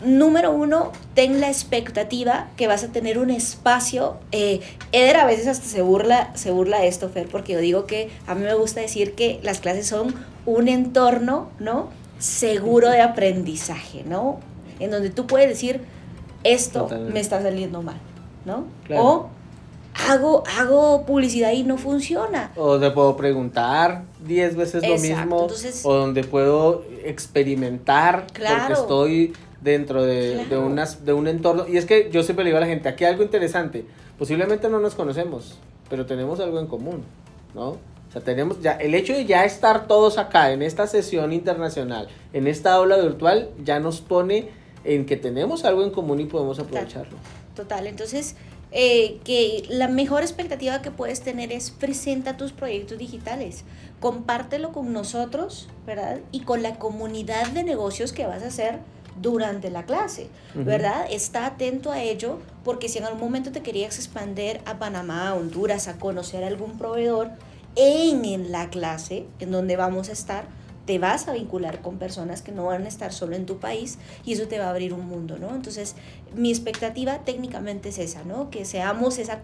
número 1, ten la expectativa que vas a tener un espacio. Eder a veces hasta se burla de esto, Fer, porque yo digo que a mí me gusta decir que las clases son un entorno, ¿no? Seguro de aprendizaje, ¿no? En donde tú puedes decir, esto Totalmente. me está saliendo mal, ¿no? Claro. O hago publicidad y no funciona. O te puedo preguntar 10 veces lo Exacto, mismo, entonces, o donde puedo experimentar Claro. porque estoy dentro de un entorno. Y es que yo siempre le digo a la gente, aquí hay algo interesante, posiblemente no nos conocemos, pero tenemos algo en común, ¿no? O sea, tenemos ya, el hecho de ya estar todos acá en esta sesión internacional, en esta aula virtual, ya nos pone en que tenemos algo en común y podemos aprovecharlo. Total, entonces que la mejor expectativa que puedes tener es presenta tus proyectos digitales, compártelo con nosotros, ¿verdad? Y con la comunidad de negocios que vas a hacer durante la clase, ¿verdad? Está atento a ello, porque si en algún momento te querías expandir a Panamá, a Honduras, a conocer a algún proveedor, en la clase en donde vamos a estar, te vas a vincular con personas que no van a estar solo en tu país y eso te va a abrir un mundo, ¿no? Entonces, mi expectativa técnicamente es esa, ¿no? Que seamos esa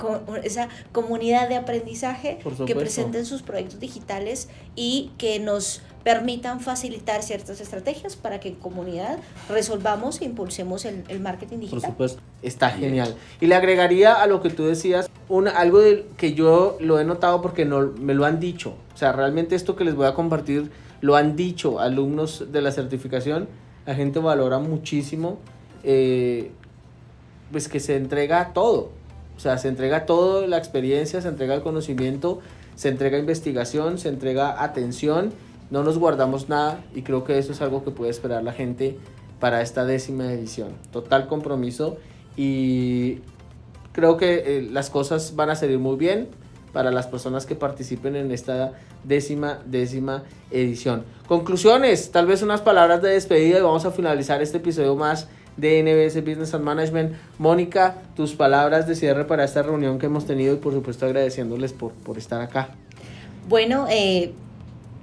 comunidad de aprendizaje, que presenten sus proyectos digitales y que nos permitan facilitar ciertas estrategias para que en comunidad resolvamos e impulsemos el marketing digital. Por supuesto, está genial. Y le agregaría a lo que tú decías, algo que yo lo he notado porque me lo han dicho. O sea, realmente esto que les voy a compartir lo han dicho alumnos de la certificación. La gente valora muchísimo pues que se entrega todo. O sea, se entrega todo, la experiencia, se entrega el conocimiento, se entrega investigación, se entrega atención. No nos guardamos nada y creo que eso es algo que puede esperar la gente para esta 10ª edición. Total compromiso y creo que las cosas van a salir muy bien para las personas que participen en esta 10ª edición. Conclusiones, tal vez unas palabras de despedida y vamos a finalizar este episodio más de NBS Business and Management. Mónica, tus palabras de cierre para esta reunión que hemos tenido y por supuesto agradeciéndoles por estar acá. Bueno,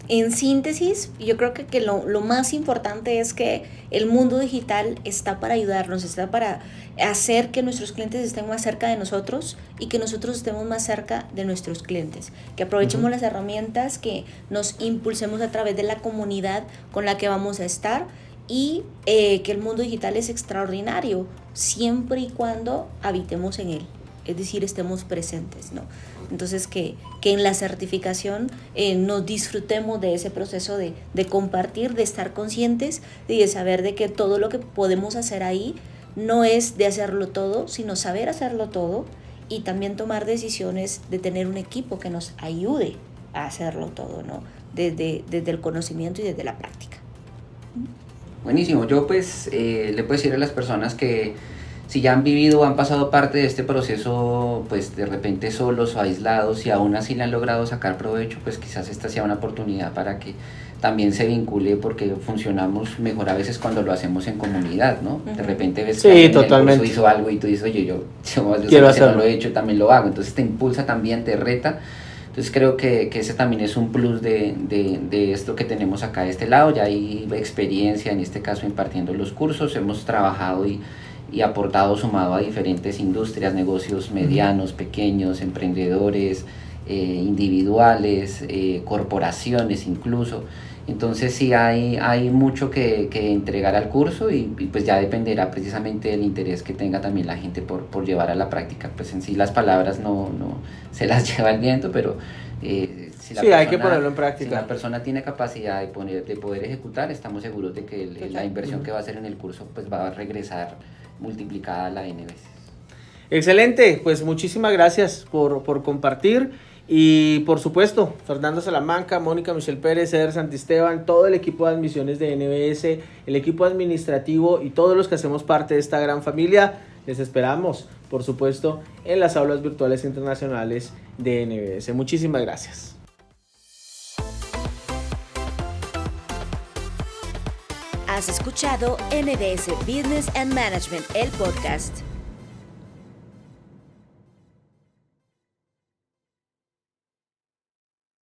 en síntesis, yo creo que lo más importante es que el mundo digital está para ayudarnos, está para hacer que nuestros clientes estén más cerca de nosotros y que nosotros estemos más cerca de nuestros clientes. Que aprovechemos las herramientas, que nos impulsemos a través de la comunidad con la que vamos a estar y que el mundo digital es extraordinario siempre y cuando habitemos en él. Es decir, estemos presentes, ¿no? Entonces, que en la certificación nos disfrutemos de ese proceso de compartir, de estar conscientes y de saber de que todo lo que podemos hacer ahí no es de hacerlo todo, sino saber hacerlo todo y también tomar decisiones de tener un equipo que nos ayude a hacerlo todo, ¿no? Desde el conocimiento y desde la práctica. Buenísimo. Yo pues le puedo decir a las personas que si ya han vivido o han pasado parte de este proceso, pues de repente solos o aislados y aún así le han logrado sacar provecho, pues quizás esta sea una oportunidad para que también se vincule, porque funcionamos mejor a veces cuando lo hacemos en comunidad, ¿no? De repente ves que alguien en el curso hizo algo y tú dices, oye, yo quiero hacerlo, no lo he hecho, también lo hago. Entonces te impulsa también, te reta. Entonces creo que ese también es un plus de esto que tenemos acá de este lado. Ya hay experiencia, en este caso impartiendo los cursos, hemos trabajado y aportado, sumado a diferentes industrias, negocios medianos, pequeños, emprendedores, individuales, corporaciones incluso. Entonces sí hay mucho que entregar al curso y pues ya dependerá precisamente del interés que tenga también la gente por llevar a la práctica. Pues en sí las palabras no se las lleva el viento, pero si la persona, hay que ponerlo en práctica. Si la persona tiene capacidad de poder ejecutar, estamos seguros de que la inversión que va a hacer en el curso pues va a regresar multiplicada a la N veces. Excelente, pues muchísimas gracias por compartir. Y por supuesto, Fernando Salamanca, Mónica Michelle Pérez, Eder Santisteban, todo el equipo de admisiones de NBS, el equipo administrativo y todos los que hacemos parte de esta gran familia, les esperamos, por supuesto, en las aulas virtuales internacionales de NBS. Muchísimas gracias. Has escuchado NBS Business and Management, el podcast.